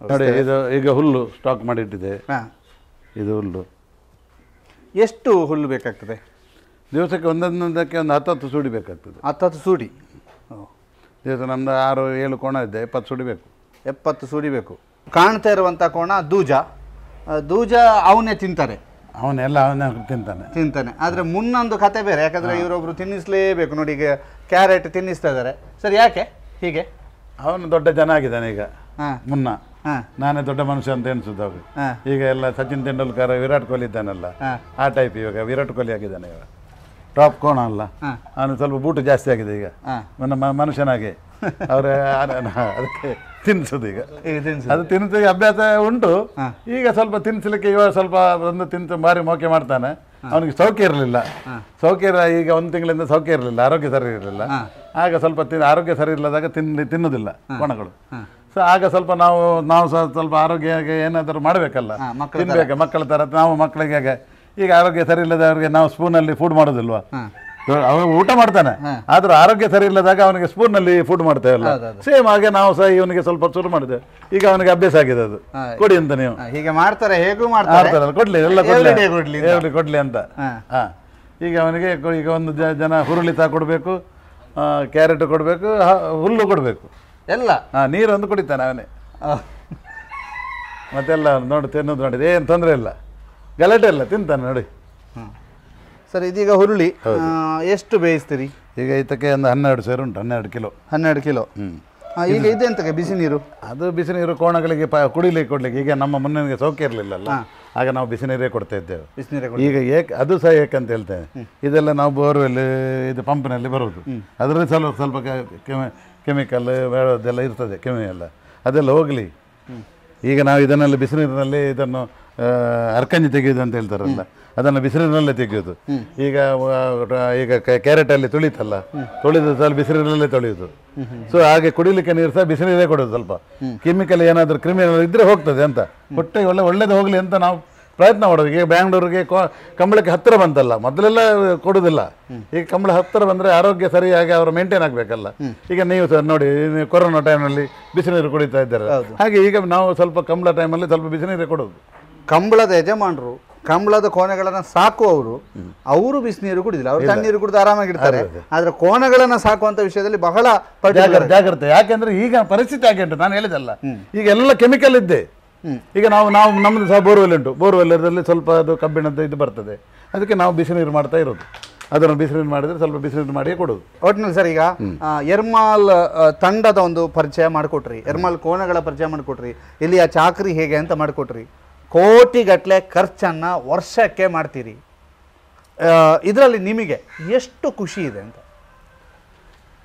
ನೋಡಿ, ಇದು ಈಗ ಹುಲ್ಲು ಸ್ಟಾಕ್ ಮಾಡಿಟ್ಟಿದೆ. ಇದು ಹುಲ್ಲು ಎಷ್ಟು ಹುಲ್ಲು ಬೇಕಾಗ್ತದೆ ದಿವಸಕ್ಕೆ? ಒಂದೊಂದಕ್ಕೆ ಒಂದು 10 ಸೂಡಿ ಬೇಕಾಗ್ತದೆ. 10 ಸೂಡಿ ದಿವಸ ನಮ್ದು 6-7 ಕೋಣ ಇದೆ, 70 ಸೂಡಿ ಬೇಕು. 70 ಸೂಡಿ ಬೇಕು. ಕಾಣ್ತಾ ಇರುವಂಥ ಕೋಣ ದೂಜ ಅವನೇ ತಿಂತಾರೆ, ಅವನೇ ತಿಂತಾನೆ. ಆದರೆ ಮುನ್ನೊಂದು ಕತೆ ಬೇರೆ. ಯಾಕಂದರೆ ಇವರೊಬ್ರು ತಿನ್ನಿಸಲೇಬೇಕು. ನೋಡಿ, ಈಗ ಕ್ಯಾರೆಟ್ ತಿನ್ನಿಸ್ತಾ ಇದ್ದಾರೆ. ಸರಿ, ಯಾಕೆ ಹೀಗೆ? ಅವನು ದೊಡ್ಡ ಜನ ಆಗಿದ್ದಾನೆ ಈಗ. ಮುನ್ನ ನಾನೇ ದೊಡ್ಡ ಮನುಷ್ಯ ಅಂತ ಎನಿಸುದು ಅವ್ರಿಗೆ. ಈಗ ಎಲ್ಲ ಸಚಿನ್ ತೆಂಡೂಲ್ಕರ್, ವಿರಾಟ್ ಕೊಹ್ಲಿ ಇದ್ದಾನಲ್ಲ, ಆ ಟೈಪ್. ಇವಾಗ ವಿರಾಟ್ ಕೊಹ್ಲಿ ಆಗಿದ್ದಾನೆ. ಇವಾಗ ಟಾಪ್ ಕೋಣ ಅಲ್ಲ, ಅವನು ಸ್ವಲ್ಪ ಬೂಟು ಜಾಸ್ತಿ ಆಗಿದೆ ಈಗ ಮನುಷ್ಯನಾಗೆ. ಅವರ ಅದಕ್ಕೆ ತಿನ್ನಿಸೋದು ಈಗ. ಅದು ತಿನ್ನಿಸಿ ಅಭ್ಯಾಸ ಉಂಟು. ಈಗ ಸ್ವಲ್ಪ ತಿನ್ನಿಸ್ಲಿಕ್ಕೆ ಇವಾಗ ಸ್ವಲ್ಪ ಒಂದು ತಿಂತು ಭಾರಿ ಮೋಕೆ ಮಾಡ್ತಾನೆ. ಅವನಿಗೆ ಸೌಖ್ಯ ಇರಲಿಲ್ಲ. ಈಗ 1 ತಿಂಗಳಿಂದ ಸೌಖ್ಯ ಇರಲಿಲ್ಲ, ಆರೋಗ್ಯ ಸರಿ ಇರಲಿಲ್ಲ. ಆಗ ಸ್ವಲ್ಪ ಆರೋಗ್ಯ ಸರಿ ಇಲ್ಲದಾಗ ತಿನ್ನೋದಿಲ್ಲ ಕೋಣಗಳು. ಸೊ ಆಗ ಸ್ವಲ್ಪ ನಾವು ಸಹ ಸ್ವಲ್ಪ ಆರೋಗ್ಯಕ್ಕೆ ಏನಾದರೂ ಮಾಡಬೇಕಲ್ಲ, ತಿನ್ಬೇಕು ಮಕ್ಕಳ ಥರ. ನಾವು ಮಕ್ಕಳಿಗೆ ಈಗ ಆರೋಗ್ಯ ಸರಿ ಇಲ್ಲದವ್ರಿಗೆ ನಾವು ಸ್ಪೂನಲ್ಲಿ ಫುಡ್ ಮಾಡೋದಿಲ್ವಾ? ಅವನು ಊಟ ಮಾಡ್ತಾನೆ, ಆದ್ರೂ ಆರೋಗ್ಯ ಸರಿ ಇಲ್ಲದಾಗ ಅವನಿಗೆ ಸ್ಪೂನ್ನಲ್ಲಿ ಫುಡ್ ಮಾಡ್ತೇವಲ್ಲ, ಸೇಮ್ ಹಾಗೆ ನಾವು ಸಹ ಇವನಿಗೆ ಸ್ವಲ್ಪ ಶುರು ಮಾಡಿದ್ದೇವೆ. ಈಗ ಅವನಿಗೆ ಅಭ್ಯಾಸ ಆಗಿದೆ, ಅದು ಕೊಡಿ ಅಂತ. ನೀವು ಹೀಗೆ ಮಾಡ್ತಾರೆ, ಹೇಗೂ ಮಾಡ್ತಾರಲ್ಲ, ಕೊಡ್ಲಿ ಕೊಡ್ಲಿ ಅಂತ. ಈಗ ಅವನಿಗೆ ಈಗ ಒಂದು ಜನ ಹುರುಳಿ ತಾ ಕೊಡಬೇಕು, ಕ್ಯಾರೆಟ್ ಕೊಡಬೇಕು, ಹುಲ್ಲು ಕೊಡಬೇಕು, ಎಲ್ಲ ನೀರೊಂದು ಕುಡಿತಾನೆ ಅವನೇ. ಮತ್ತೆಲ್ಲ ನೋಡಿ ತಿನ್ನೋದು ನೋಡಿದೆ, ಏನು ತೊಂದರೆ ಇಲ್ಲ, ಗಲಾಟೆ ಇಲ್ಲ, ತಿಂತಾನೆ ನೋಡಿ. ಸರ್, ಇದೀಗ ಹುರುಳಿ ಎಷ್ಟು ಬೇಯಿಸ್ತೀರಿ? ಈಗ ಇದಕ್ಕೆ ಒಂದು 12 ಸೇರು ಉಂಟು, 12 ಕಿಲೋ. 12 ಕಿಲೋ. ಈಗ ಇದೆಂತಕ್ಕೆ ಬಿಸಿ ನೀರು? ಅದು ಬಿಸಿ ನೀರು ಕೋಣಗಳಿಗೆ ಕುಡಿಲಿಕ್ಕೆ ಕೊಡ್ಲಿಕ್ಕೆ. ಈಗ ನಮ್ಮ ಮುನ್ನಿಗೆ ಸೌಖ್ಯ ಇರಲಿಲ್ಲಲ್ಲ, ಆಗ ನಾವು ಬಿಸಿ ನೀರೇ ಕೊಡ್ತಾ ಇದ್ದೇವೆ. ಈಗ ಅದು ಸಹ ಏಕಂತ ಹೇಳ್ತೇವೆ, ಇದೆಲ್ಲ ನಾವು ಬೋರ್ವೆಲ್ ಇದು ಪಂಪಿನಲ್ಲಿ ಬರೋದು, ಅದರಲ್ಲಿ ಸ್ವಲ್ಪ ಕೆಮಿಕಲ್ ಅದೆಲ್ಲ ಇರ್ತದೆ, ಎಲ್ಲ ಅದೆಲ್ಲ ಹೋಗಲಿ. ಈಗ ನಾವು ಇದನ್ನೆಲ್ಲ ಬಿಸಿನೀರಿನಲ್ಲಿ ಇದನ್ನು ಅರ್ಕಂಜಿ ತೆಗೆಯೋದು ಅಂತ ಹೇಳ್ತಾರಲ್ಲ, ಅದನ್ನು ಬಿಸಿನೀರಿನಲ್ಲೇ ತೆಗೆಯೋದು. ಈಗ ಕ್ಯಾರೆಟಲ್ಲಿ ತುಳಿತಲ್ಲ, ತೊಳೆದು ಸ್ವಲ್ಪ ಬಿಸಿನೀರಲ್ಲೇ ತೊಳೆಯೋದು. ಸೊ ಹಾಗೆ ಕುಡಿಲಿಕ್ಕೆ ನೀರು ಸಹ ಬಿಸಿನೀರೇ ಕೊಡೋದು. ಸ್ವಲ್ಪ ಕೆಮಿಕಲ್ ಏನಾದರೂ ಕ್ರಿಮಿ ಇದ್ರೆ ಹೋಗ್ತದೆ ಅಂತ, ಹೊಟ್ಟೆ ಒಳ್ಳೇದು ಹೋಗಲಿ ಅಂತ ನಾವು ಪ್ರಯತ್ನ ಮಾಡೋದು. ಈಗ ಬ್ಯಾಂಗ್ಳೂರಿಗೆ ಕಂಬಳಕ್ಕೆ ಹತ್ತಿರ ಬಂತಲ್ಲ, ಮೊದಲೆಲ್ಲ ಕೊಡೋದಿಲ್ಲ. ಈಗ ಕಂಬಳ ಹತ್ತಿರ ಬಂದರೆ ಆರೋಗ್ಯ ಸರಿಯಾಗಿ ಅವರು ಮೇಂಟೈನ್ ಆಗಬೇಕಲ್ಲ. ಈಗ ನೀವು ಸರ್ ನೋಡಿ, ಕೊರೋನಾ ಟೈಮಲ್ಲಿ ಬಿಸಿನೀರು ಕುಡಿತಾ ಇದ್ದಾರೆ, ಹಾಗೆ ಈಗ ನಾವು ಸ್ವಲ್ಪ ಕಂಬಳ ಟೈಮಲ್ಲಿ ಸ್ವಲ್ಪ ಬಿಸಿನೀರು ಕೊಡೋದು. ಕಂಬಳದ ಯಜಮಾನರು, ಕಂಬಳದ ಕೋಣೆಗಳನ್ನು ಸಾಕುವವರು, ಅವರು ಬಿಸಿನೀರು ಕುಡಿದಿಲ್ಲ, ಅವರು ತಣ್ಣೀರು ಕುಡಿದು ಆರಾಮಾಗಿರ್ತಾರೆ. ಆದರೆ ಕೋಣೆಗಳನ್ನು ಸಾಕುವಂತ ವಿಷಯದಲ್ಲಿ ಬಹಳ ಜಾಗ್ರತೆ. ಯಾಕೆಂದ್ರೆ ಈಗ ಪರಿಸ್ಥಿತಿ ಹಾಗೆ ಉಂಟು, ನಾನು ಹೇಳಿದಲ್ಲ, ಈಗ ಎಲ್ಲ ಕೆಮಿಕಲ್ ಇದ್ದೆ. ಈಗ ನಾವು ನಮ್ಮದು ಸಹ ಬೋರ್ವೆಲ್ ಉಂಟು, ಬೋರ್ವೆಲ್ಲರಲ್ಲಿ ಸ್ವಲ್ಪ ಅದು ಕಬ್ಬಿಣದ್ದು ಇದು ಬರ್ತದೆ, ಅದಕ್ಕೆ ನಾವು ಬಿಸಿನೀರು ಮಾಡ್ತಾ ಇರೋದು. ಅದನ್ನು ಬಿಸಿನೀರು ಮಾಡಿದ್ರೆ ಸ್ವಲ್ಪ ಬಿಸಿನೀರು ಮಾಡಿಯೇ ಕೊಡೋದು. ಒಟ್ಟಿನಲ್ಲಿ ಸರ್, ಈಗ ಎರ್ಮಾಲ್ ತಂಡದ ಒಂದು ಪರಿಚಯ ಮಾಡಿಕೊಟ್ರಿ, ಎರ್ಮಾಲ್ ಕೋಣೆಗಳ ಪರಿಚಯ ಮಾಡಿಕೊಟ್ರಿ, ಇಲ್ಲಿಯ ಚಾಕರಿ ಹೇಗೆ ಅಂತ ಮಾಡಿಕೊಟ್ರಿ. ಕೋಟಿಗಟ್ಟಲೆ ಖರ್ಚನ್ನು ವರ್ಷಕ್ಕೆ ಮಾಡ್ತೀರಿ. ಇದರಲ್ಲಿ ನಿಮಗೆ ಎಷ್ಟು ಖುಷಿ ಇದೆ ಅಂತ?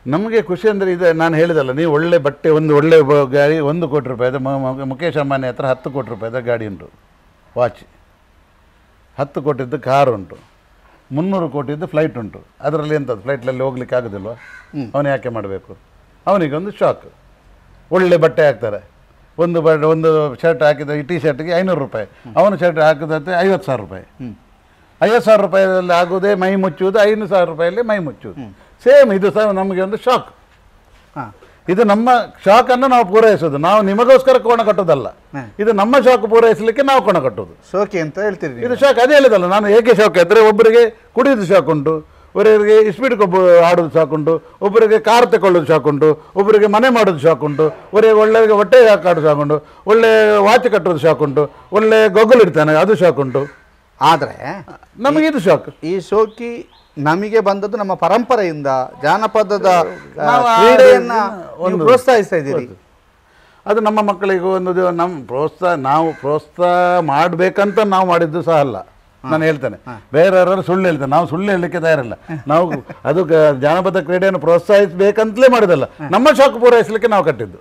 ನಮಗೆ ಖುಷಿ ಅಂದರೆ ಇದೆ, ನಾನು ಹೇಳಿದಲ್ಲ, ನೀವು ಒಳ್ಳೆ ಬಟ್ಟೆ, ಒಂದು ಒಳ್ಳೆ ಗಾಡಿ 1 ಕೋಟಿ ರೂಪಾಯಿದ, ಮುಖೇಶ್ ಅಂಬಾನಿ ಹತ್ರ 10 ಕೋಟಿ ರೂಪಾಯಿದ ಗಾಡಿ ಉಂಟು, ವಾಚ್ 10 ಕೋಟಿದ್ದು ಕಾರ್ ಉಂಟು, 300 ಕೋಟಿದ್ದು ಫ್ಲೈಟ್ ಉಂಟು. ಅದರಲ್ಲಿ ಎಂಥದ್ದು, ಫ್ಲೈಟ್ನಲ್ಲಿ ಹೋಗ್ಲಿಕ್ಕೆ ಆಗೋದಿಲ್ವ? ಅವನು ಯಾಕೆ ಮಾಡಬೇಕು? ಅವನಿಗೊಂದು ಶಾಕ್. ಒಳ್ಳೆ ಬಟ್ಟೆ ಹಾಕ್ತಾರೆ, ಒಂದು ಶರ್ಟ್ ಹಾಕಿದ, ಈ ಟಿ ಶರ್ಟ್ಗೆ 500 ರೂಪಾಯಿ, ಅವನು ಶರ್ಟ್ ಹಾಕಿದಂತೆ 50,000 ರೂಪಾಯಿ. 50,000 ರೂಪಾಯಿಯಲ್ಲಿ ಆಗೋದೇ ಮೈ ಮುಚ್ಚುವುದು, 5,000 ರೂಪಾಯಲ್ಲಿ ಮೈ ಮುಚ್ಚುವುದು. ಸೇಮ್ ಇದು ಸಹ ನಮಗೆ ಒಂದು ಶಾಕ್. ಇದು ನಮ್ಮ ಶಾಕನ್ನು ನಾವು ಪೂರೈಸೋದು, ನಾವು ನಿಮಗೋಸ್ಕರ ಕೋಣ ಕಟ್ಟೋದಲ್ಲ, ಇದು ನಮ್ಮ ಶಾಕ್ ಪೂರೈಸಲಿಕ್ಕೆ ನಾವು ಕೋಣ ಕಟ್ಟೋದು. ಶೋಕಿ ಅಂತ ಹೇಳ್ತೀರಿ ಇದು ಶಾಕ್. ಅದೇ ಹೇಳಿದಲ್ಲ ನಾನು, ಹೇಗೆ ಶಾಕ್ ಇದ್ದರೆ ಒಬ್ಬರಿಗೆ ಕುಡಿಯೋದು ಶಾಕ್ ಉಂಟು, ಒಬ್ಬರಿಗೆ ಸ್ಪೀಡ್ ಆಡೋದು ಶಾಕ್ ಉಂಟು, ಒಬ್ಬರಿಗೆ ಕಾರ್ ತಗೊಳ್ಳೋದು ಶಾಕ್ ಉಂಟು, ಒಬ್ಬರಿಗೆ ಮನೆ ಮಾಡೋದು ಶಾಕ್ ಉಂಟು, ಒಳ್ಳೆಗೆ ಹೊಟ್ಟೆ ಹಾಕಾಡೋದು ಶಾಕ್ ಉಂಟು, ಒಳ್ಳೆ ವಾಚ್ ಕಟ್ಟೋದು ಶಾಕ್ ಉಂಟು, ಒಳ್ಳೆ ಗೊಗ್ಗಲು ಇಡ್ತಾನೆ ಅದು ಶಾಕ್ ಉಂಟು. ಆದರೆ ನಮಗೆ ಇದು ಶಾಕ್. ಈ ಶೋಕಿ ನಮಗೆ ಬಂದದ್ದು ನಮ್ಮ ಪರಂಪರೆಯಿಂದ, ಜಾನಪದದ ಕ್ರೀಡೆಯನ್ನ ಪ್ರೋತ್ಸಾಹಿಸ್ತಾ ಇದ್ದೀರಿ. ಅದು ನಮ್ಮ ಮಕ್ಕಳಿಗೂ ಒಂದು ನಾವು ಪ್ರೋತ್ಸಾಹ ಮಾಡಬೇಕಂತ ನಾವು ಮಾಡಿದ್ದು ಸಹ ಅಲ್ಲ. ನಾನು ಹೇಳ್ತೇನೆ, ಬೇರೆಯವರು ಸುಳ್ಳು ಹೇಳ್ತೇನೆ, ನಾವು ಸುಳ್ಳು ಹೇಳಲಿಕ್ಕೆ ತಯಾರಿಲ್ಲ. ನಾವು ಅದು ಜಾನಪದ ಕ್ರೀಡೆಯನ್ನು ಪ್ರೋತ್ಸಾಹಿಸಬೇಕಂತಲೇ ಮಾಡಿದಲ್ಲ, ನಮ್ಮ ಶಾಕ್ ಪೂರೈಸಲಿಕ್ಕೆ ನಾವು ಕಟ್ಟಿದ್ದು.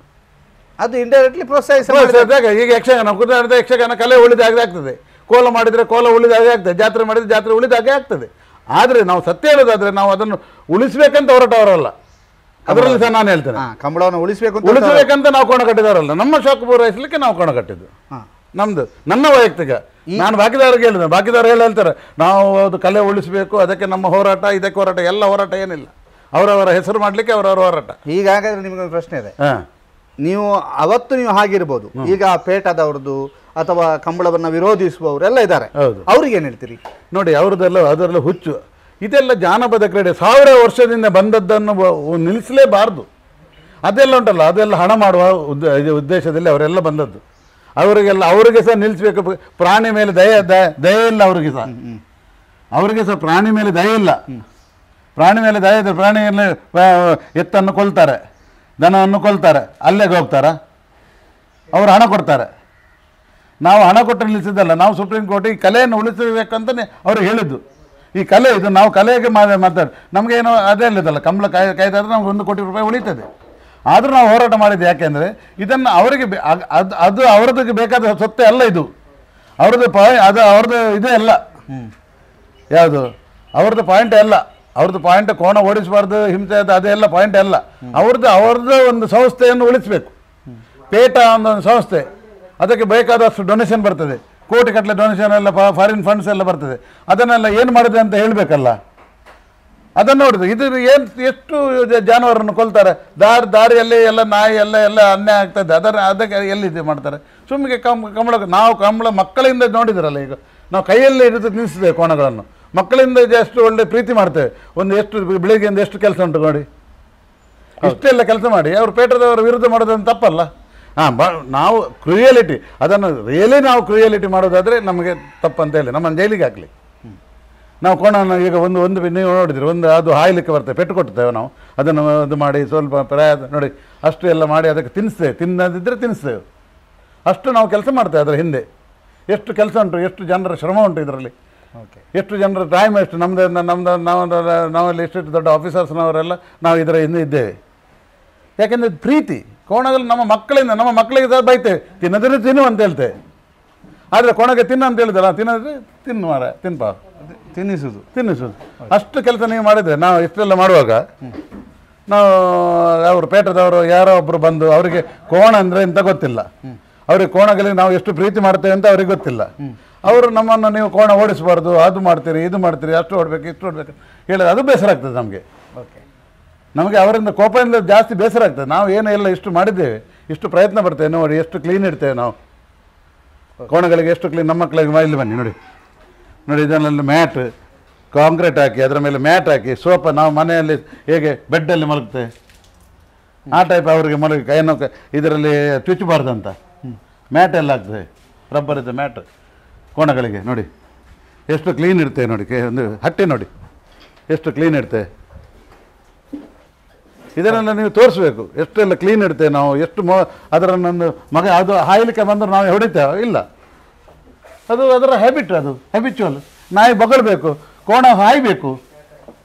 ಅದು ಇಂಡೈರೆಕ್ಟ್ಲಿ ಪ್ರೋತ್ಸಾಹಿಸಿದಾಗ ಈಗ ಯಕ್ಷಗಾನ ಕುದುರೆ ಯಕ್ಷಗಾನ ಕಲೆ ಉಳಿದಾಗೆ ಆಗ್ತದೆ, ಕೋಲ ಮಾಡಿದರೆ ಕೋಲ ಉಳಿದಾಗೆ ಆಗ್ತದೆ, ಜಾತ್ರೆ ಮಾಡಿದರೆ ಜಾತ್ರೆ ಉಳಿದಾಗೆ ಆಗ್ತದೆ. ಆದರೆ ನಾವು ಸತ್ಯ ಹೇಳೋದಾದ್ರೆ ನಾವು ಅದನ್ನು ಉಳಿಸ್ಬೇಕಂತ ಹೊರಟವರಲ್ಲ. ಅದರಲ್ಲಿ ಸಹ ನಾನು ಹೇಳ್ತೇನೆ, ಕಂಬಳವನ್ನು ಉಳಿಸಬೇಕಂತ ನಾವು ಕೋಣ ಕಟ್ಟಿದವರಲ್ಲ, ನಮ್ಮ ಶಾಕ್ ಪೂರೈಸಲಿಕ್ಕೆ ನಾವು ಕೋಣ ಕಟ್ಟಿದ್ದು. ನಮ್ದು ನನ್ನ ವೈಯಕ್ತಿಕ, ನಾನು ಬಾಕಿದವ್ರಿಗೆ ಹೇಳಿದೆ, ಬಾಕಿದವ್ರು ಹೇಳ್ತಾರೆ ನಾವು ಅದು ಕಲೆ ಉಳಿಸಬೇಕು, ಅದಕ್ಕೆ ನಮ್ಮ ಹೋರಾಟ, ಇದಕ್ಕೆ ಹೋರಾಟ, ಎಲ್ಲ ಹೋರಾಟ ಏನಿಲ್ಲ, ಅವರವರ ಹೆಸರು ಮಾಡಲಿಕ್ಕೆ ಅವರವರ ಹೋರಾಟ. ಹೀಗಾಗಾದ್ರೆ ನಿಮಗೊಂದು ಪ್ರಶ್ನೆ ಇದೆ, ನೀವು ಹಾಗಿರ್ಬೋದು, ಈಗ ಪೇಟದವ್ರದ್ದು ಅಥವಾ ಕಂಬಳವನ್ನು ವಿರೋಧಿಸುವವರೆಲ್ಲ ಇದ್ದಾರೆ, ಅವ್ರಿಗೆ ಏನು ಹೇಳ್ತೀರಿ? ನೋಡಿ, ಅದರೆಲ್ಲ ಹುಚ್ಚು, ಇದೆಲ್ಲ ಜಾನಪದ ಕ್ರೀಡೆ 1000 ವರ್ಷದಿಂದ ಬಂದದ್ದನ್ನು ನಿಲ್ಲಿಸಲೇಬಾರ್ದು. ಅದೆಲ್ಲ ಉಂಟಲ್ಲ, ಅದೆಲ್ಲ ಹಣ ಮಾಡುವ ಉದ್ದೇಶದಲ್ಲಿ ಅವರೆಲ್ಲ ಬಂದದ್ದು. ಅವರಿಗೆ ಸಹ ನಿಲ್ಲಿಸಬೇಕು. ಪ್ರಾಣಿ ಮೇಲೆ ದಯೆ ಇಲ್ಲ ಅವರಿಗೆ ಸಹ ಪ್ರಾಣಿ ಮೇಲೆ ದಯೆ ಇಲ್ಲ. ಪ್ರಾಣಿ ಮೇಲೆ ದಯೆ ಇದೆ, ಪ್ರಾಣಿಯಲ್ಲಿ ಎತ್ತನ್ನು ಕೊಲ್ತಾರೆ, ದನವನ್ನು ಕೊಲ್ತಾರೆ, ಅಲ್ಲಿಗೆ ಹೋಗ್ತಾರ? ಅವರು ಹಣ ಕೊಡ್ತಾರೆ. ನಾವು ಹಣ ಕೊಟ್ಟು ನಿಲ್ಲಿಸಿದ್ದಲ್ಲ, ನಾವು ಸುಪ್ರೀಂ ಕೋರ್ಟ್ ಈ ಕಲೆಯನ್ನು ಉಳಿಸಬೇಕಂತಲೇ ಅವರು ಹೇಳಿದ್ದು. ಈ ಕಲೆ ಇದು, ನಾವು ಕಲೆಗೆ ಮಾತಾಡಿ ನಮಗೇನು ಅದೇ ಇಲ್ಲದಲ್ಲ, ಕಂಬಳ ಕಾಯ್ದಾದ್ರೆ ನಮ್ಗೆ 1 ಕೋಟಿ ರೂಪಾಯಿ ಉಳಿತದೆ. ಆದರೂ ನಾವು ಹೋರಾಟ ಮಾಡಿದ್ದು ಯಾಕೆಂದರೆ ಇದನ್ನು ಅವರಿಗೆ ಅದು ಅವರದಕ್ಕೆ ಬೇಕಾದ ಸೊತ್ತೆ ಅಲ್ಲ, ಇದು ಅವ್ರದ್ದು ಇದೇ ಅಲ್ಲ, ಯಾವುದು ಅವ್ರದ್ದು ಪಾಯಿಂಟ್ ಅಲ್ಲ. ಅವ್ರದ್ದು ಪಾಯಿಂಟ್ ಕೋಣ ಓಡಿಸಬಾರ್ದು, ಹಿಂಸೆ ಅದೆಲ್ಲ ಪಾಯಿಂಟ್ ಅಲ್ಲ. ಅವ್ರದ್ದು ಒಂದು ಸಂಸ್ಥೆಯನ್ನು ಉಳಿಸಬೇಕು. ಪೇಟ ಒಂದು ಸಂಸ್ಥೆ, ಅದಕ್ಕೆ ಬೇಕಾದಷ್ಟು ಡೊನೇಷನ್ ಬರ್ತದೆ, ಕೋಟಿ ಗಟ್ಟಲೆ ಡೊನೇಷನ್ ಎಲ್ಲ, ಫಾರಿನ್ ಫಂಡ್ಸ್ ಎಲ್ಲ ಬರ್ತದೆ. ಅದನ್ನೆಲ್ಲ ಏನು ಮಾಡಿದೆ ಅಂತ ಹೇಳಬೇಕಲ್ಲ. ಅದನ್ನು ನೋಡಿದ್ರು, ಇದು ಎಷ್ಟು ಜಾನುವಾರನ್ನು ಕೊಲ್ತಾರೆ, ದಾರಿಯಲ್ಲಿ ಎಲ್ಲ ನಾಯಿ ಎಲ್ಲ ಅನ್ಯಾಯ ಆಗ್ತದೆ. ಅದಕ್ಕೆ ಎಲ್ಲಿ ಇದು ಮಾಡ್ತಾರೆ? ಸುಮ್ಮಿಗೆ ಕಂಬಳ ಮಕ್ಕಳಿಂದ ನೋಡಿದ್ರಲ್ಲ, ಈಗ ನಾವು ಕೈಯಲ್ಲಿ ಹಿಡಿದು ನಿಲ್ಲಿಸಿದ್ದೇವೆ ಕೋಣಗಳನ್ನು, ಮಕ್ಕಳಿಂದ ಎಷ್ಟು ಒಳ್ಳೆ ಪ್ರೀತಿ ಮಾಡ್ತೇವೆ. ಎಷ್ಟು ಬೆಳಿಗ್ಗೆಯಿಂದ ಎಷ್ಟು ಕೆಲಸ ಉಂಟು ನೋಡಿ, ಇಷ್ಟೆಲ್ಲ ಕೆಲಸ ಮಾಡಿ ಅವರು ಪೇಟದವರ ವಿರುದ್ಧ ಮಾಡೋದನ್ನು ತಪ್ಪಲ್ಲ. ನಾವು ಕ್ರೂಯಲಿಟಿ, ಅದನ್ನು ರಿಯಲಿ ನಾವು ಕ್ರೂಯಲಿಟಿ ಮಾಡೋದಾದರೆ ನಮಗೆ ತಪ್ಪಂತ ಹೇಳಿ ನಮ್ಮನ್ನು ಜೈಲಿಗೆ ಹಾಕಲಿ. ನಾವು ಕೋಣವನ್ನು ಈಗ ಒಂದು ನೀವು ನೋಡಿದ್ರಿ, ಅದು ಹಾಯ್ಲಿಕ್ಕೆ ಬರ್ತೇವೆ, ಪೆಟ್ಟು ಕೊಡ್ತೇವೆ ನಾವು, ಅದನ್ನು ಇದು ಮಾಡಿ ಸ್ವಲ್ಪ ನೋಡಿ ಅಷ್ಟು ಎಲ್ಲ ಮಾಡಿ ಅದಕ್ಕೆ ತಿನ್ನಿಸ್ತೇವೆ, ತಿನ್ನದಿದ್ದರೆ ತಿನ್ನಿಸ್ತೇವೆ. ಅಷ್ಟು ನಾವು ಕೆಲಸ ಮಾಡ್ತೇವೆ. ಅದರ ಹಿಂದೆ ಎಷ್ಟು ಕೆಲಸ ಉಂಟು, ಎಷ್ಟು ಜನರ ಶ್ರಮ ಉಂಟು ಇದರಲ್ಲಿ, ಎಷ್ಟು ಜನರ ಟೈಮ್ ಎಷ್ಟು. ನಾವಲ್ಲಿ ಎಷ್ಟು ದೊಡ್ಡ ಆಫೀಸರ್ಸ್ನವರೆಲ್ಲ ನಾವು ಇದರ ಹಿಂದೆ ಇದ್ದೇವೆ. ಯಾಕೆಂದರೆ ಪ್ರೀತಿ ಕೋಣದಲ್ಲಿ ನಮ್ಮ ಮಕ್ಕಳಿಗೆ ಸಹ ಬೈತೇವೆ, ತಿನ್ನದ್ರೆ ತಿನ್ನು ಅಂತ ಹೇಳ್ತೇವೆ. ಆದರೆ ಕೋಣಗೆ ತಿನ್ನು ಅಂತ ಹೇಳಿದಲ್ಲ, ತಿನ್ನೋದ್ರೆ ತಿನ್ನು ಮಾರ, ತಿನ್ನಿಸೋದು ಅಷ್ಟು ಕೆಲಸ ನೀವು ಮಾಡಿದರೆ. ನಾವು ಇಷ್ಟೆಲ್ಲ ಮಾಡುವಾಗ ನಾವು ಅವರು ಪೇಟದವರು ಯಾರೋ ಒಬ್ಬರು ಬಂದು, ಅವರಿಗೆ ಕೋಣ ಅಂದರೆ ಎಂತ ಗೊತ್ತಿಲ್ಲ, ಅವ್ರಿಗೆ ಕೋಣಗಳಿಗೆ ನಾವು ಎಷ್ಟು ಪ್ರೀತಿ ಮಾಡ್ತೇವೆ ಅಂತ ಅವ್ರಿಗೆ ಗೊತ್ತಿಲ್ಲ. ಅವರು ನಮ್ಮನ್ನು ನೀವು ಕೋಣ ಓಡಿಸಬಾರ್ದು, ಅದು ಮಾಡ್ತೀರಿ ಇದು ಮಾಡ್ತೀರಿ, ಅಷ್ಟು ಓಡಬೇಕು ಇಷ್ಟು ಓಡಬೇಕು ಹೇಳಿದ್ರೆ ಅದು ಬೇಸರ ಆಗ್ತದೆ ನಮಗೆ. ಓಕೆ, ನಮಗೆ ಅವರಿಂದ ಕೋಪದಿಂದ ಜಾಸ್ತಿ ಬೇಸರ ಆಗ್ತದೆ. ನಾವು ಏನೋ ಎಲ್ಲ ಇಷ್ಟು ಮಾಡಿದ್ದೇವೆ, ಇಷ್ಟು ಪ್ರಯತ್ನ ಪಡ್ತೇವೆ, ನೋಡಿ ಎಷ್ಟು ಕ್ಲೀನ್ ಇಡ್ತೇವೆ ನಾವು ಕೋಣಗಳಿಗೆ, ಎಷ್ಟು ಕ್ಲೀನ್. ನಮ್ಮ ಮಕ್ಕಳಿಗೆ ಇಲ್ಲಿ ಬನ್ನಿ ನೋಡಿ ನೋಡಿ, ಇದನ್ನೆಲ್ಲ ಮ್ಯಾಟ್ ಕಾಂಕ್ರೀಟ್ ಹಾಕಿ ಅದರ ಮೇಲೆ ಮ್ಯಾಟ್ ಹಾಕಿ ಸೋಫಾ ನಾವು ಮನೆಯಲ್ಲಿ ಹೇಗೆ ಬೆಡ್ಡಲ್ಲಿ ಮಲಗ್ತೇವೆ ಆ ಟೈಪ್ ಅವರಿಗೆ ಮಲಗಿ ಕೈಯನ್ನು ಇದರಲ್ಲಿ ಚುಚ್ಚಬಾರ್ದಂತ ಮ್ಯಾಟ್ ಎಲ್ಲ ಆಗ್ತದೆ, ರಬ್ಬರ್ ಇದೆ ಮ್ಯಾಟ್ ಕೋಣಗಳಿಗೆ. ನೋಡಿ ಎಷ್ಟು ಕ್ಲೀನ್ ಇರ್ತೇವೆ ನೋಡಿ, ಒಂದು ಹಟ್ಟಿ ನೋಡಿ ಎಷ್ಟು ಕ್ಲೀನ್ ಇರ್ತೇವೆ. ಇದನ್ನೆಲ್ಲ ನೀವು ತೋರಿಸ್ಬೇಕು ಎಷ್ಟೆಲ್ಲ ಕ್ಲೀನ್ ಇಡ್ತೇವೆ ನಾವು, ಎಷ್ಟು ಅದರನ್ನೊಂದು ಮಗ ಅದು ಹಾಯಲಿಕ್ಕೆ ಬಂದರೆ ನಾವು ಹೊಡಿತೇವೆ ಇಲ್ಲ, ಅದು ಅದರ ಹ್ಯಾಬಿಟ್, ಅದು ಹ್ಯಾಬಿಚುವಲ್. ನಾಯಿ ಬೊಗಳ್ಬೇಕು, ಕೋಣ ಹಾಯಬೇಕು,